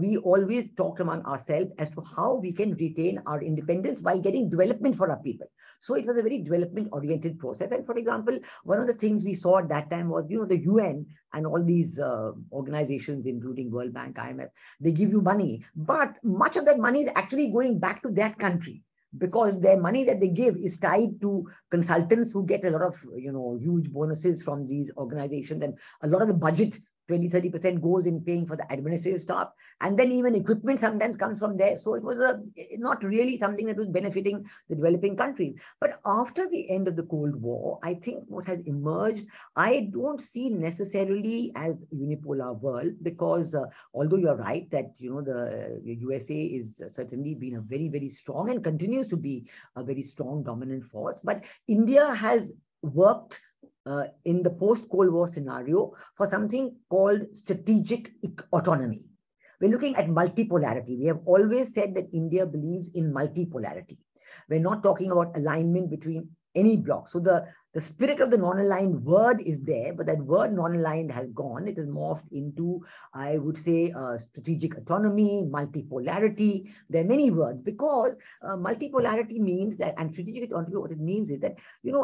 we always talked among ourselves as to how we can retain our independence while getting development for our people. So it was a very development-oriented process. And for example, one of the things we saw at that time was, the UN and all these organizations, including World Bank, IMF, they give you money, but much of that money is actually going back to that country, because their money that they give is tied to consultants who get a lot of, huge bonuses from these organizations. And a lot of the budget, 20-30% goes in paying for the administrative staff. And then even equipment sometimes comes from there. So it was not really something that was benefiting the developing countries. But after the end of the Cold War, I think what has emerged, I don't see necessarily as unipolar world, because although you're right that, the USA is certainly been a very, very strong and continues to be a very strong dominant force. But India has worked in the post-Cold War scenario for something called strategic autonomy. We're looking at multipolarity. We have always said that India believes in multipolarity. We're not talking about alignment between any bloc. So the spirit of the non-aligned word is there, but that word non-aligned has gone. It has morphed into, I would say, strategic autonomy, multipolarity. There are many words, because multipolarity means that, and strategic autonomy, what it means is that,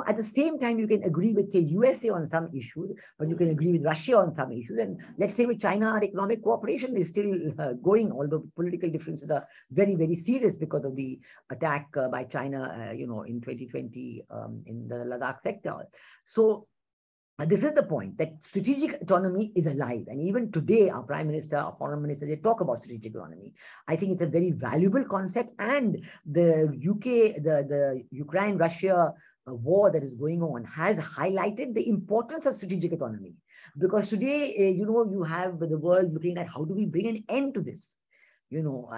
at the same time, you can agree with, say, USA on some issues, but you can agree with Russia on some issues. And let's say with China, our economic cooperation is still going, although political differences are very, very serious because of the attack by China, in 2020 in the Ladakh sector. So this is the point, that strategic autonomy is alive. And even today, our Prime Minister, our Foreign Minister, they talk about strategic autonomy. I think it's a very valuable concept. And the Ukraine-Russia war that is going on has highlighted the importance of strategic autonomy. Because today, you have the world looking at how do we bring an end to this? People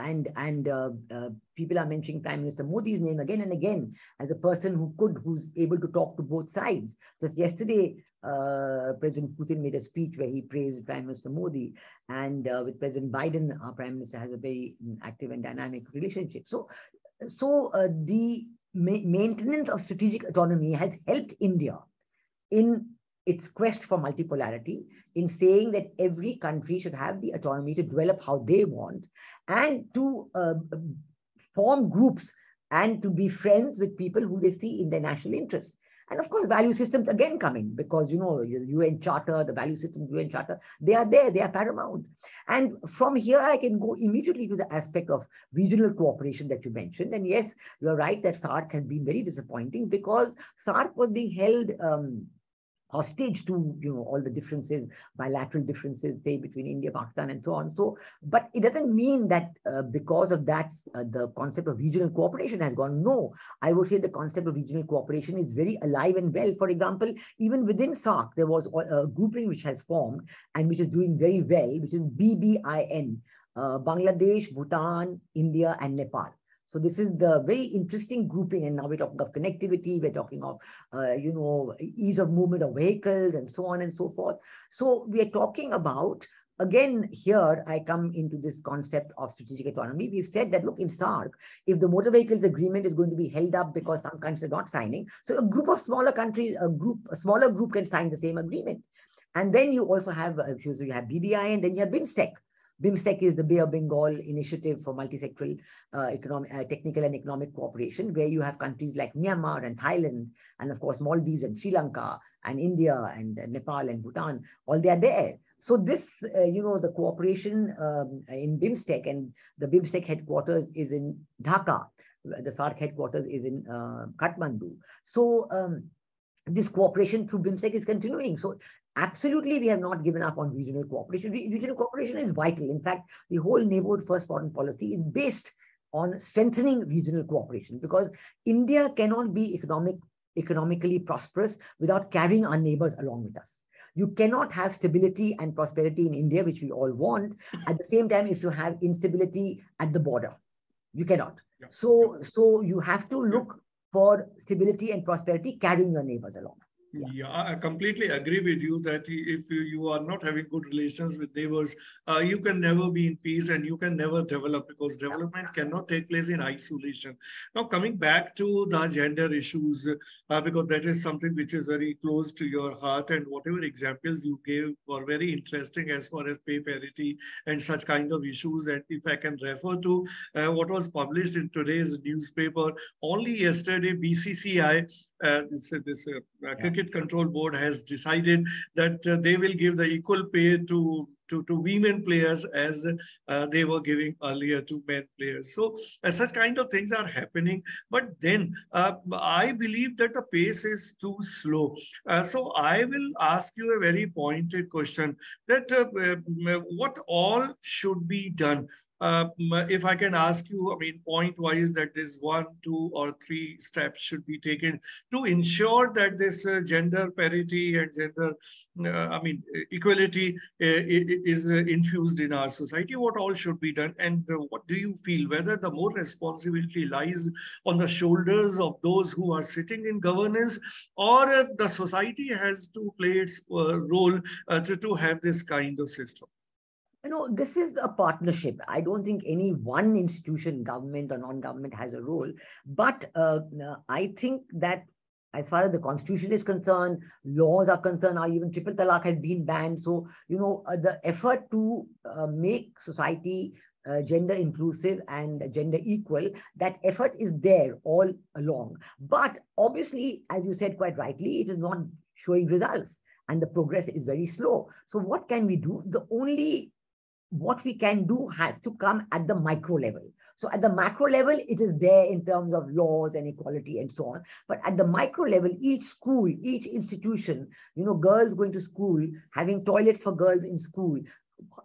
are mentioning Prime Minister Modi's name again and again as a person who's able to talk to both sides. Just yesterday, President Putin made a speech where he praised Prime Minister Modi, and with President Biden, our Prime Minister has a very active and dynamic relationship. So the maintenance of strategic autonomy has helped India in its quest for multipolarity, in saying that every country should have the autonomy to develop how they want, and to form groups and to be friends with people who they see in their national interest. And of course, value systems again come in, because, UN Charter, the value system, UN Charter, they are there, they are paramount. And from here, I can go immediately to the aspect of regional cooperation that you mentioned. And yes, you're right that SARC has been very disappointing, because SARC was being held hostage to all the differences, bilateral differences, say between India, Pakistan, and so on. So, but it doesn't mean that because of that, the concept of regional cooperation has gone. No, I would say the concept of regional cooperation is very alive and well. For example, even within SARC, there was a grouping which has formed and which is doing very well, which is BBIN, Bangladesh, Bhutan, India, and Nepal. So this is the very interesting grouping. And now we're talking of connectivity, we're talking of, ease of movement of vehicles and so on and so forth. So we are talking about, again, here I come into this concept of strategic autonomy. We've said that, look, in SARC, if the motor vehicles agreement is going to be held up because some countries are not signing, so a group of smaller countries, a smaller group can sign the same agreement. And then you also have, so you have BBI, and then you have BIMSTEC. BIMSTEC is the Bay of Bengal Initiative for Multisectoral Technical and Economic Cooperation, where you have countries like Myanmar and Thailand, and of course Maldives and Sri Lanka and India and Nepal and Bhutan, all they are there. So this, the cooperation in BIMSTEC, and the BIMSTEC headquarters is in Dhaka. The SAARC headquarters is in Kathmandu. So this cooperation through BIMSTEC is continuing. So absolutely, we have not given up on regional cooperation. Regional cooperation is vital. In fact, the whole neighborhood first foreign policy is based on strengthening regional cooperation, because India cannot be economically prosperous without carrying our neighbors along with us. You cannot have stability and prosperity in India, which we all want, at the same time if you have instability at the border. You cannot. Yeah. So you have to look for stability and prosperity carrying your neighbors along. Yeah, I completely agree with you that if you are not having good relations with neighbors, you can never be in peace and you can never develop, because development cannot take place in isolation. Now, coming back to the gender issues, because that is something which is very close to your heart, and whatever examples you gave were very interesting as far as pay parity and such kind of issues. And if I can refer to what was published in today's newspaper, only yesterday, BCCI, this Cricket Control Board has decided that they will give the equal pay to women players as they were giving earlier to men players. So such kind of things are happening. But then I believe that the pace is too slow. So I will ask you a very pointed question that what all should be done? If I can ask you, I mean, point-wise, that this 1, 2, or 3 steps should be taken to ensure that this gender parity and gender, equality is infused in our society. What all should be done, and what do you feel, whether the more responsibility lies on the shoulders of those who are sitting in governance, or the society has to play its role to have this kind of system? This is a partnership. I don't think any one institution, government or non-government, has a role. But I think that as far as the constitution is concerned, laws are concerned, or even triple talaq has been banned. So, the effort to make society gender inclusive and gender equal, that effort is there all along. But obviously, as you said quite rightly, it is not showing results and the progress is very slow. So what can we do? What we can do has to come at the micro level. So at the macro level, it is there in terms of laws and equality and so on. But at the micro level, each school, each institution, girls going to school, having toilets for girls in school,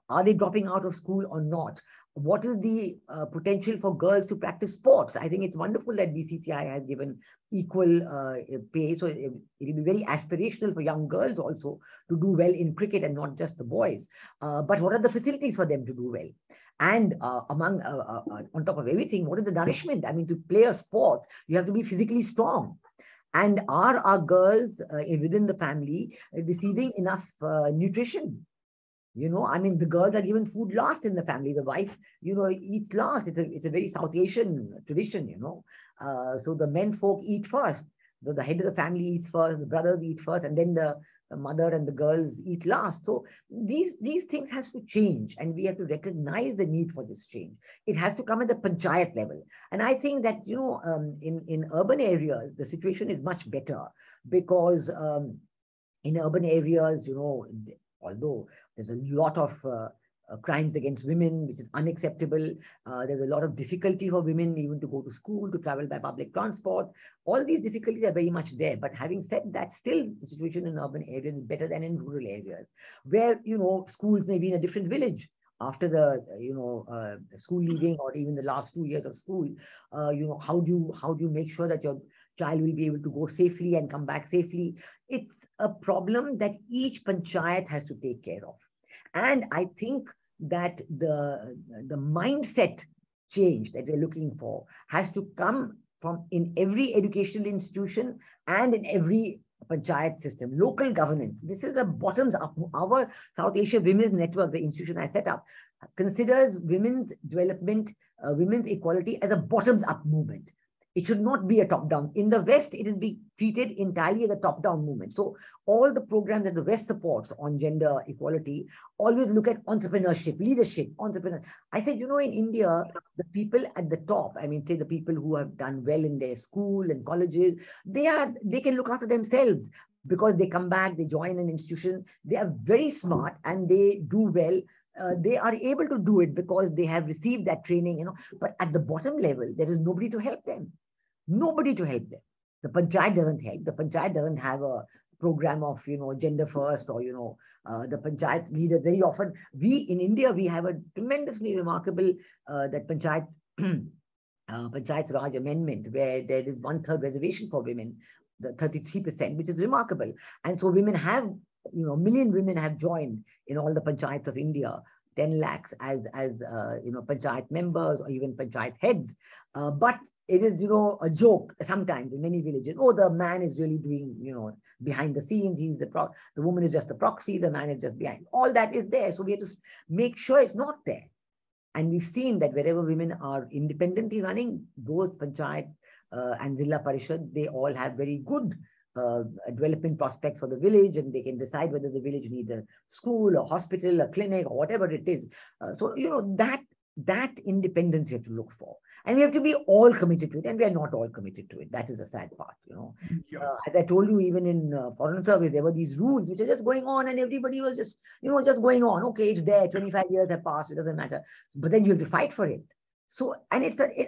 are they dropping out of school or not? What is the potential for girls to practice sports? I think it's wonderful that BCCI has given equal pay. So it will be very aspirational for young girls also to do well in cricket and not just the boys. But what are the facilities for them to do well? And on top of everything, what is the nourishment? I mean, to play a sport, you have to be physically strong. And are our girls within the family receiving enough nutrition? The girls are given food last in the family. The wife, eats last. It's a very South Asian tradition, So the men folk eat first. The head of the family eats first, the brothers eat first, and then the mother and the girls eat last. So these things has to change, and we have to recognize the need for this change. It has to come at the panchayat level. And I think that, in urban areas, the situation is much better, because in urban areas, although there's a lot of crimes against women, which is unacceptable. There's a lot of difficulty for women even to go to school, to travel by public transport. All these difficulties are very much there. But having said that, still the situation in urban areas is better than in rural areas, where, schools may be in a different village. After the, school leaving, or even the last 2 years of school, how do you make sure that your child will be able to go safely and come back safely? It's a problem that each panchayat has to take care of. And I think that the mindset change that we're looking for has to come from in every educational institution and in every panchayat system, local governance. This is a bottoms up. Our South Asia Women's Network, the institution I set up, considers women's development, women's equality as a bottoms up movement. It should not be a top-down. In the West, it is being treated entirely as a top-down movement. So all the programs that the West supports on gender equality always look at entrepreneurship, leadership, entrepreneur. I said, in India, the people at the top, I mean, say the people who have done well in their school and colleges, they can look after themselves because they come back, they join an institution, they are very smart and they do well. They are able to do it because they have received that training, but at the bottom level, there is nobody to help them. Nobody to help them. The panchayat doesn't help. The panchayat doesn't have a program of, gender first or, the panchayat leader. Very often, in India, we have a tremendously remarkable, that panchayat, Panchayat Raj amendment, where there is 1/3 reservation for women, the 33%, which is remarkable. And so women have, million women have joined in all the panchayats of India, 10 lakhs as panchayat members or even panchayat heads. But it is, a joke sometimes in many villages. Oh, the man is really doing, behind the scenes. He's the woman is just a proxy. The man is just behind. All that is there. So we have to make sure it's not there. And we've seen that wherever women are independently running, those panchayat and Zilla Parishad, they all have very good development prospects for the village, and they can decide whether the village needs a school, a hospital, a clinic, or whatever it is. So, that independence you have to look for. And we have to be all committed to it, and we are not all committed to it. That is the sad part, As I told you, even in foreign service, there were these rules which are just going on, and everybody was just, just going on. Okay, it's there, 25 years have passed, it doesn't matter. But then you have to fight for it. So, and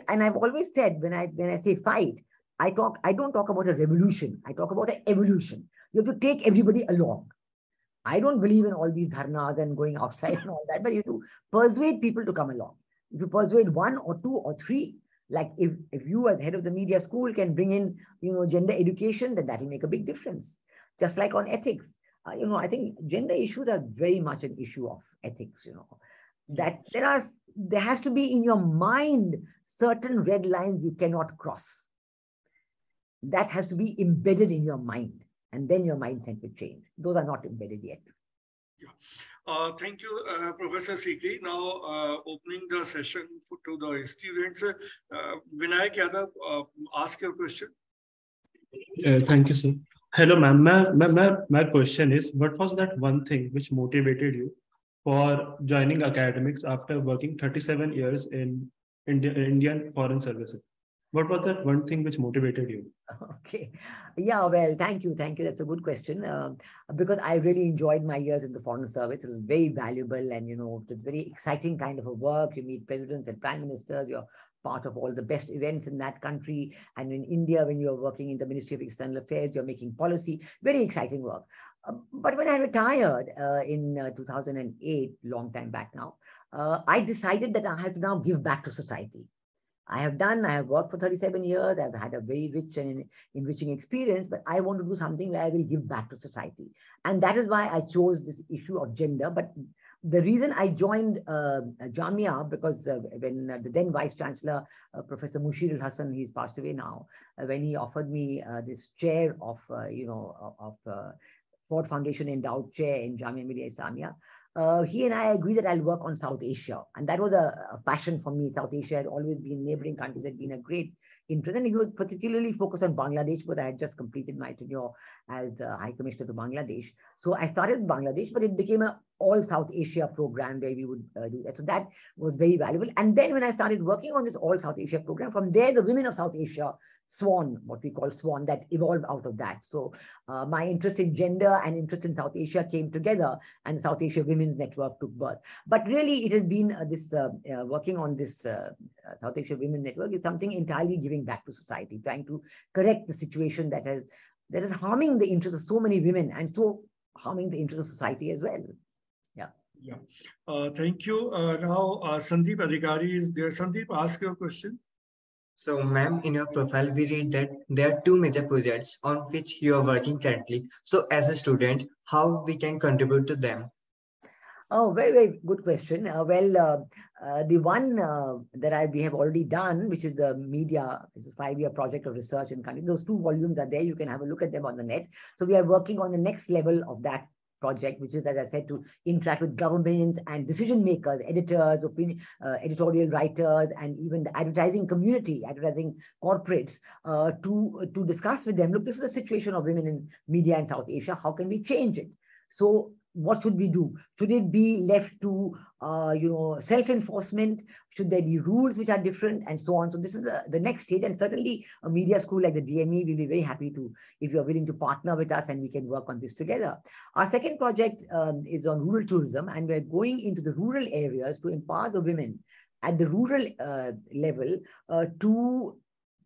and I've always said, when I say fight, I don't talk about a revolution. I talk about an evolution. You have to take everybody along. I don't believe in all these dharnas and going outside and all that, but you have to persuade people to come along. If you persuade 1 or 2 or 3, like if you as head of the media school can bring in, gender education, then that will make a big difference. Just like on ethics, I think gender issues are very much an issue of ethics, that there has to be in your mind certain red lines you cannot cross. That has to be embedded in your mind, and then your mindset will change. Those are not embedded yet. Yeah. Thank you, Professor Sikri. Now, opening the session to the students. Vinayak Yadav, ask your question. Thank you, sir. Hello, ma'am. My question is, what was that one thing which motivated you for joining academics after working 37 years in Indian Foreign Services? What was that one thing which motivated you? Okay. Yeah, well, thank you. Thank you. That's a good question. Because I really enjoyed my years in the Foreign Service. It was very valuable and, it was very exciting kind of a work. You meet presidents and prime ministers. You're part of all the best events in that country. And in India, when you're working in the Ministry of External Affairs, you're making policy. Very exciting work. But when I retired in 2008, long time back now, I decided that I have to now give back to society. I have worked for 37 years. I've had a very rich and enriching experience, but I want to do something where I will give back to society. And that is why I chose this issue of gender. But the reason I joined Jamia, because when the then Vice Chancellor, Professor Mushir al-Hassan, he's passed away now, when he offered me this chair of Ford Foundation Endowed Chair in Jamia Millia Islamia, he and I agreed that I'll work on South Asia. And that was a passion for me. South Asia had always been, neighboring countries had been a great interest. And he was particularly focused on Bangladesh, but I had just completed my tenure as High Commissioner to Bangladesh. So I started Bangladesh, but it became an all South Asia program where we would do that. So that was very valuable. And then when I started working on this all South Asia program, from there, the women of South Asia, SWAN, what we call SWAN, that evolved out of that. So my interest in gender and interest in South Asia came together, and the South Asia Women's Network took birth. But really, it has been working on this South Asia Women's Network is something entirely giving back to society, trying to correct the situation that is harming the interests of so many women and so harming the interests of society as well. Yeah. Yeah. Thank you. Now, Sandeep Adhikari is there. Sandeep, ask your question. So, ma'am, in your profile, we read that there are 2 major projects on which you are working currently. So, as a student, how we can contribute to them? Oh, very, very good question. The one that we have already done, which is the media, this is a 5-year project of research and country. Those 2 volumes are there. You can have a look at them on the net. So we are working on the next level of that project, which is, as I said, to interact with governments and decision makers, editors, editorial writers, and even the advertising community, advertising corporates, to discuss with them, look, this is the situation of women in media in South Asia. How can we change it? So what should we do? Should it be left to, self-enforcement? Should there be rules which are different, and so on? So this is the next stage, and certainly a media school like the DME will be very happy to, if you're willing to partner with us, and we can work on this together. Our second project is on rural tourism, and we're going into the rural areas to empower the women at the rural level to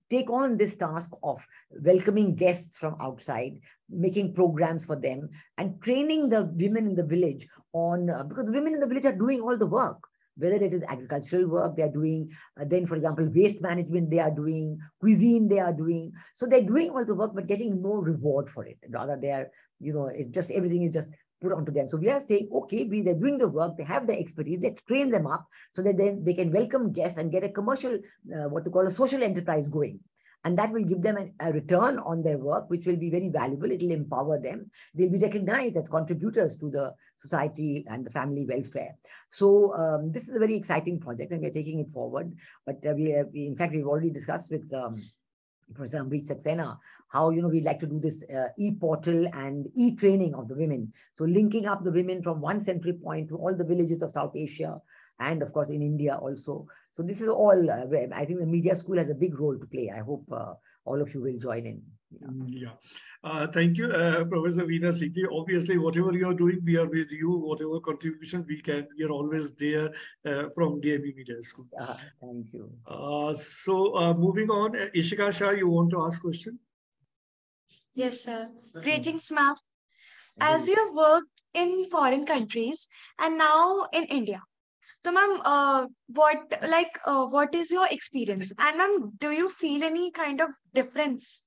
take on this task of welcoming guests from outside, making programs for them, and training the women in the village on, because the women in the village are doing all the work, whether it is agricultural work, they are doing, then, for example, waste management, they are doing, cuisine, they are doing. So they're doing all the work, but getting no reward for it. Rather, they are, it's just, everything is just put onto them. So we are saying, okay, they're doing the work, they have the expertise, let's train them up so that then they can welcome guests and get a commercial, what to call a social enterprise going. And that will give them a return on their work, which will be very valuable. It will empower them. They'll be recognized as contributors to the society and the family welfare. So this is a very exciting project, and we're taking it forward. But in fact, we've already discussed with Professor Amrit Saxena how we'd like to do this e-portal and e-training of the women. So linking up the women from one central point to all the villages of South Asia, and of course in India also. So this is all, I think the media school has a big role to play. I hope all of you will join in. Thank you, Professor Veena, Sikri. Obviously, whatever you are doing, we are with you. Whatever contribution we can, we are always there from DME Media School. Thank you. So moving on, Ishika Shah, you want to ask question? Yes, sir. Greetings, ma'am. As you have worked in foreign countries and now in India, so, ma'am, what is your experience? And, ma'am, do you feel any kind of difference?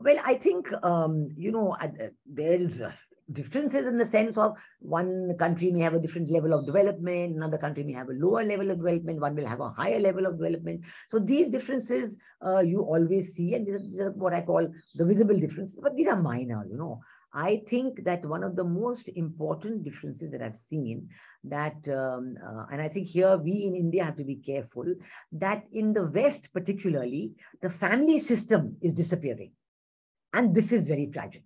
Well, I think, there is differences in the sense of one country may have a different level of development, another country may have a lower level of development, one will have a higher level of development. So these differences you always see, and these are what I call the visible differences, but these are minor, I think that one of the most important differences that I've seen that, and I think here we in India have to be careful, that in the West particularly, the family system is disappearing. And this is very tragic,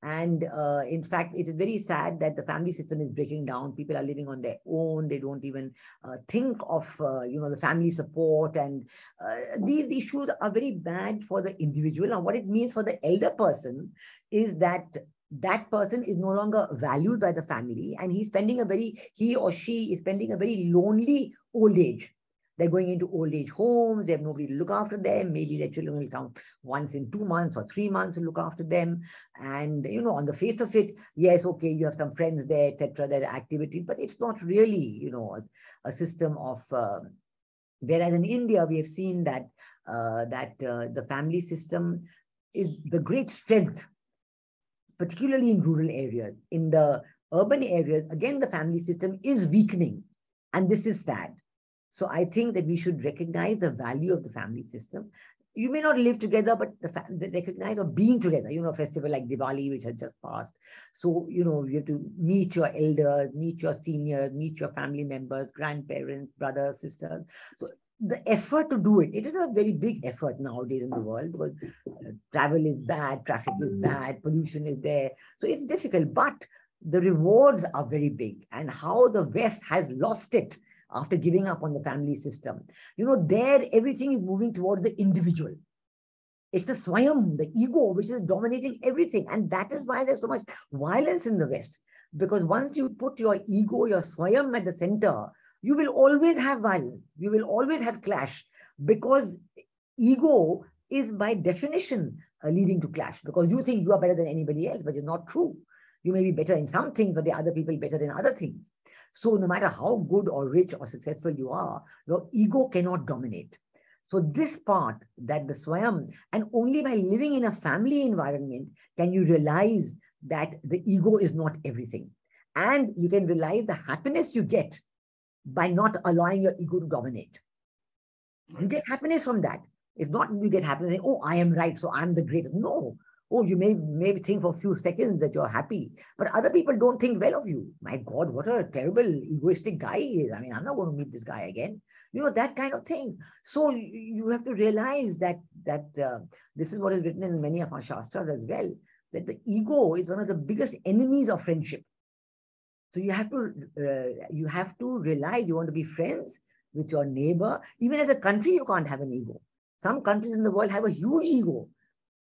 And in fact, it is very sad that the family system is breaking down. People are living on their own. They don't even think of, the family support. And these issues are very bad for the individual. And what it means for the elder person is that that person is no longer valued by the family. And he or she is spending a very lonely old age. They're going into old age homes. They have nobody to look after them. Maybe their children will come once in 2 months or 3 months to look after them. And, on the face of it, yes, okay, you have some friends there, etc., there are activities, but it's not really, a system of, whereas in India, we have seen that, the family system is the great strength, particularly in rural areas. In the urban areas, again, the family system is weakening, and this is sad. So I think that we should recognize the value of the family system. You may not live together, but the recognize of being together, a festival like Diwali, which has just passed. So, you have to meet your elders, meet your seniors, meet your family members, grandparents, brothers, sisters. So the effort to do it, it is a very big effort nowadays in the world because travel is bad, traffic is bad, pollution is there. So it's difficult, but the rewards are very big. And how the West has lost it after giving up on the family system. There everything is moving towards the individual. It's the swayam, the ego, which is dominating everything. And that is why there's so much violence in the West. Because once you put your ego, your swayam at the center, you will always have violence. You will always have clash. Because ego is by definition leading to clash. Because you think you are better than anybody else, but it's not true. You may be better in some things, but the other people better in other things. So no matter how good or rich or successful you are, your ego cannot dominate. So this part, that the swayam, and only by living in a family environment can you realize that the ego is not everything. And you can realize the happiness you get by not allowing your ego to dominate. You get happiness from that. If not, you get happiness, oh, I am right, so I'm the greatest. No. Oh, you may think for a few seconds that you're happy, but other people don't think well of you. My God, what a terrible egoistic guy he is. I mean, I'm not going to meet this guy again. That kind of thing. So you have to realize that this is what is written in many of our Shastras as well, that the ego is one of the biggest enemies of friendship. So you have to realize you want to be friends with your neighbor. Even as a country, you can't have an ego. Some countries in the world have a huge ego,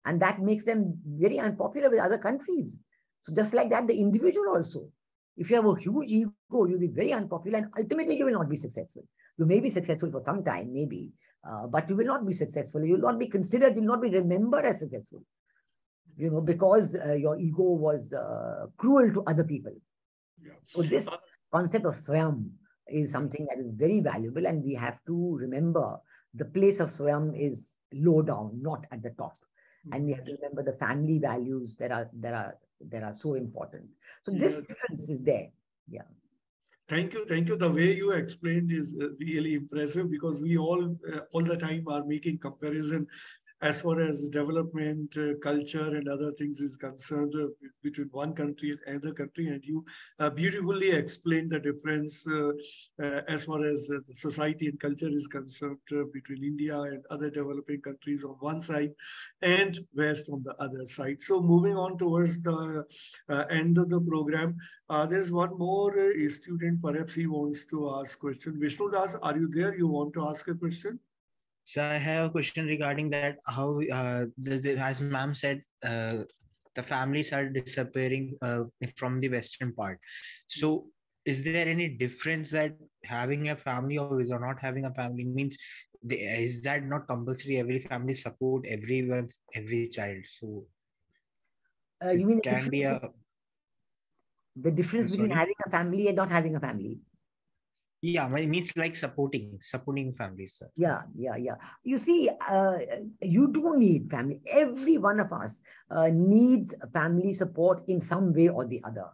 and that makes them very unpopular with other countries. So just like that, the individual also. If you have a huge ego, you'll be very unpopular, and ultimately you will not be successful. You may be successful for some time, maybe, but you will not be successful. You will not be considered, you will not be remembered as successful, because your ego was cruel to other people. Yeah. So this concept of Swayam is something that is very valuable, and we have to remember the place of Swayam is low down, not at the top. And we have to remember the family values that are so important. So this difference is there. Yeah. Thank you. The way you explained is really impressive, because we all the time are making comparison as far as development, culture, and other things is concerned between one country and another country. And you beautifully explained the difference as far as the society and culture is concerned between India and other developing countries on one side and West on the other side. So moving on towards the end of the program, there's one more student, perhaps he wants to ask question. Vishnu Das, are you there? You want to ask a question? So I have a question regarding that, how, as ma'am said, the families are disappearing from the Western part. So is there any difference that having a family or not having a family means, is that not compulsory? Every family support everyone, every child. So, you mean it can be the difference between having a family and not having a family? Yeah, it means like supporting families. Sir. Yeah. You see, you do need family. Every one of us needs family support in some way or the other.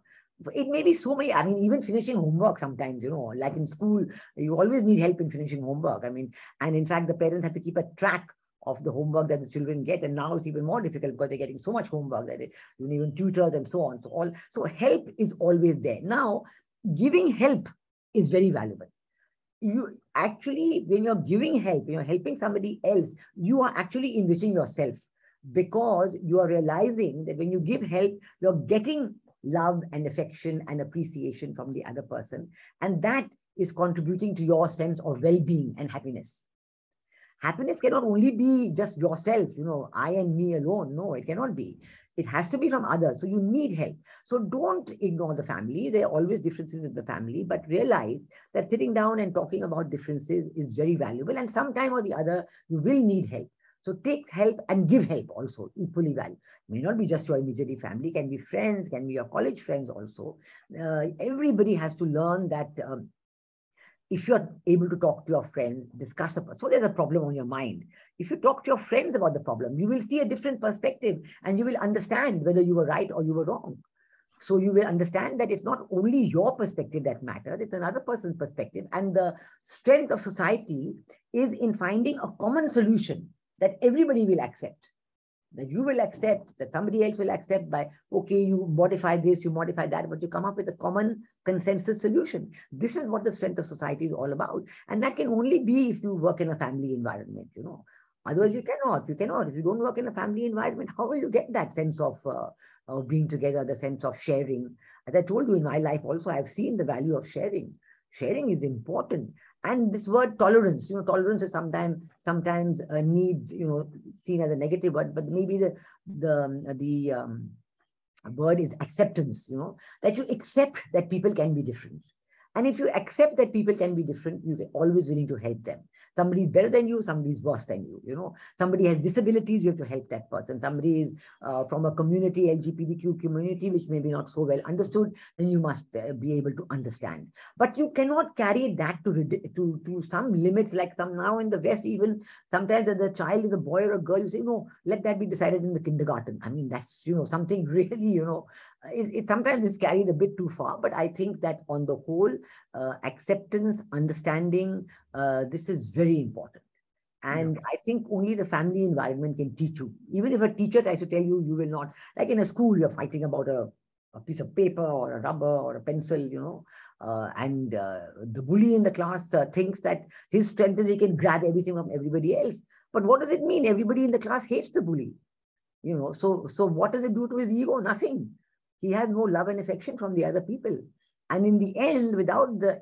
It may be so many, I mean, even finishing homework sometimes, like in school, you always need help in finishing homework. I mean, and in fact, the parents have to keep a track of the homework that the children get. And now it's even more difficult because they're getting so much homework that you need even tutors and so on. So help is always there. Now, giving help is very valuable. You actually, when you're giving help, when you're helping somebody else, you are actually enriching yourself, because you are realizing that when you give help, you're getting love and affection and appreciation from the other person. And that is contributing to your sense of well-being and happiness. Happiness cannot only be just yourself, I and me alone. No, it cannot be. It has to be from others. So you need help. So don't ignore the family. There are always differences in the family, but realize that sitting down and talking about differences is very valuable. And sometime or the other, you will need help. So take help and give help also, equally valuable. May not be just your immediate family, can be friends, can be your college friends also. Everybody has to learn that if you're able to talk to your friends, discuss a problem, so there's a problem on your mind. If you talk to your friends about the problem, you will see a different perspective and you will understand whether you were right or you were wrong. So you will understand that it's not only your perspective that matters, it's another person's perspective. And the strength of society is in finding a common solution that everybody will accept. That you will accept, that somebody else will accept by, okay, you modify this, you modify that, but you come up with a common consensus solution. This is what the strength of society is all about. And that can only be if you work in a family environment, Otherwise, you cannot. If you don't work in a family environment, how will you get that sense of being together, the sense of sharing? As I told you, in my life also, I've seen the value of sharing. Sharing is important. And this word tolerance, tolerance is sometimes need, seen as a negative word, but maybe the word is acceptance, that you accept that people can be different. And if you accept that people can be different, you're always willing to help them. Somebody is better than you, somebody is worse than you, Somebody has disabilities, you have to help that person. Somebody is from a community, LGBTQ community, which may be not so well understood, then you must be able to understand. But you cannot carry that to some limits, like some now in the West, even sometimes if the child is a boy or a girl, you say, no, let that be decided in the kindergarten. I mean, that's, something really, it sometimes is carried a bit too far, but I think that on the whole, acceptance, understanding, this is very important. And I think only the family environment can teach you. Even if a teacher tries to tell you, you will not. Like in a school, you're fighting about a piece of paper or a rubber or a pencil, and the bully in the class thinks that his strength is he can grab everything from everybody else. But what does it mean? Everybody in the class hates the bully. So what does it do to his ego? Nothing. He has no love and affection from the other people. And in the end, without the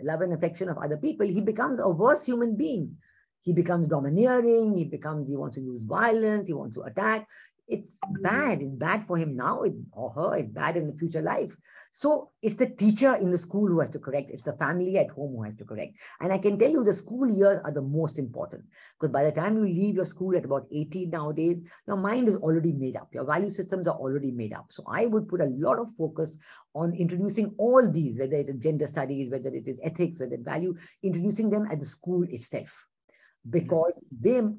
love and affection of other people, he becomes a worse human being. He becomes domineering. He wants to use violence. He wants to attack. It's bad. It's bad for him now or her. It's bad in the future life. So it's the teacher in the school who has to correct. It's the family at home who has to correct. And I can tell you the school years are the most important, because by the time you leave your school at about 18 nowadays, your mind is already made up. Your value systems are already made up. So I would put a lot of focus on introducing all these, whether it is gender studies, whether it is ethics, whether it's value, introducing them at the school itself. Because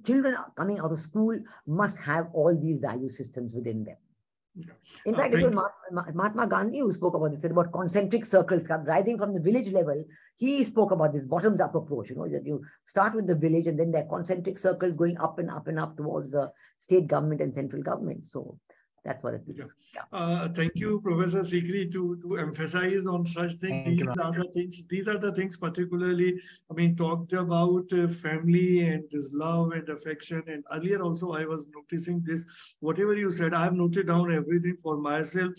children coming out of school must have all these value systems within them. In fact, it was Mahatma Gandhi who spoke about this, about concentric circles rising from the village level. He spoke about this bottoms-up approach, that you start with the village and then there are concentric circles going up and up and up towards the state government and central government. So that's what it is. Yeah. Thank you, Professor Sikri, to emphasize on such things. These are the things particularly, talked about family and this love and affection. And earlier also I was noticing this, whatever you said, I have noted down everything for myself.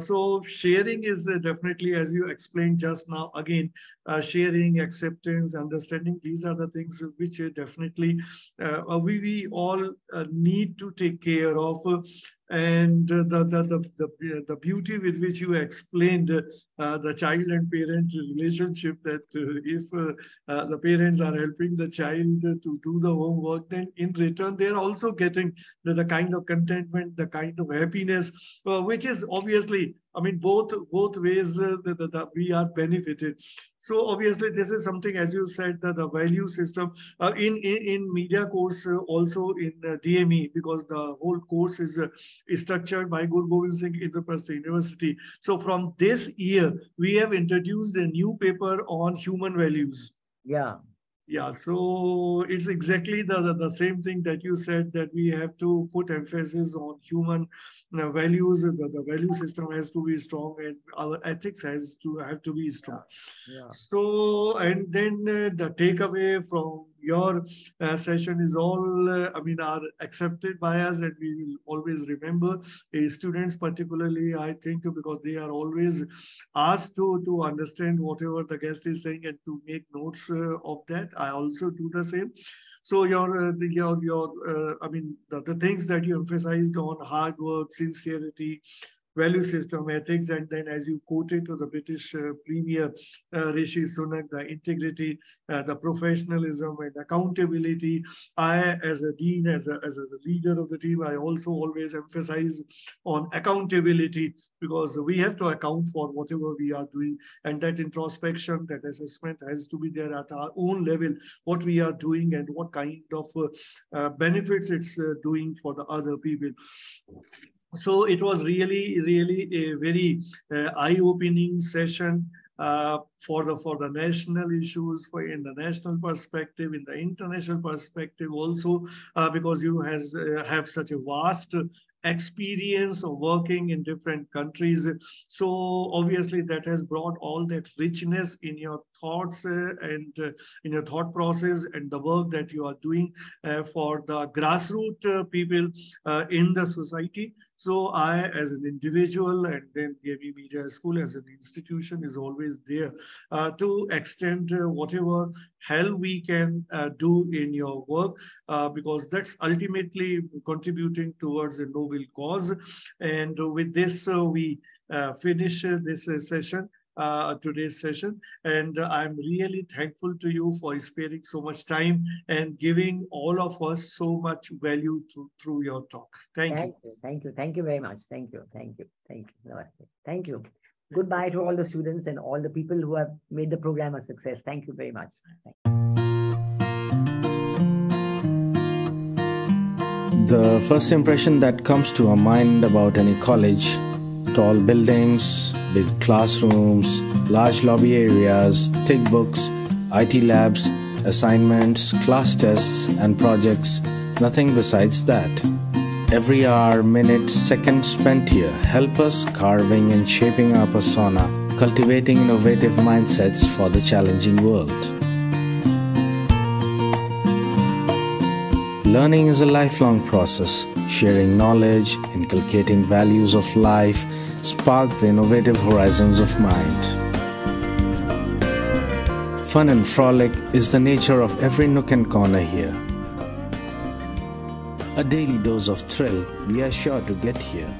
So sharing is definitely, as you explained just now, again, sharing, acceptance, understanding, these are the things which definitely we all need to take care of. And the beauty with which you explained the child and parent relationship, that if the parents are helping the child to do the homework, then in return they are also getting the kind of contentment, the kind of happiness, which is obviously, both ways we are benefited. So obviously this is something, as you said, the value system in media course, also in DME, because the whole course is structured by Guru Gobind Singh Indraprastha University. So from this year, we have introduced a new paper on human values. Yeah, so it's exactly the same thing that you said, that we have to put emphasis on human values. The value system has to be strong, and our ethics have to be strong. So, and then the takeaway from your session is all, are accepted by us, and we will always remember. Students particularly, I think, because they are always asked to understand whatever the guest is saying and to make notes of that. I also do the same. So the things that you emphasized on hard work, sincerity, value system, ethics, and then, as you quoted to the British Premier Rishi Sunak, the integrity, the professionalism and accountability. I, as a dean, as a leader of the team, I also always emphasize on accountability, because we have to account for whatever we are doing, and that introspection, that assessment has to be there at our own level, what we are doing and what kind of benefits it's doing for the other people. So it was really a very eye-opening session for the national issues, in the national perspective, in the international perspective also, because you have such a vast experience of working in different countries. So obviously that has brought all that richness in your thoughts and in your thought process, and the work that you are doing for the grassroots people in the society. So I, as an individual, and then DME Media School as an institution, is always there to extend whatever help we can do in your work, because that's ultimately contributing towards a noble cause. And with this, we finish this session. Today's session, and I'm really thankful to you for sparing so much time and giving all of us so much value through your talk. Thank you very much. Thank you. Thank you. Goodbye to all the students and all the people who have made the program a success. Thank you very much. The first impression that comes to our mind about any college: tall buildings, big classrooms, large lobby areas, thick books, IT labs, assignments, class tests, and projects, nothing besides that. Every hour, minute, second spent here help us carving and shaping our persona, cultivating innovative mindsets for the challenging world. Learning is a lifelong process. Sharing knowledge, inculcating values of life, spark the innovative horizons of mind. Fun and frolic is the nature of every nook and corner here. A daily dose of thrill we are sure to get here.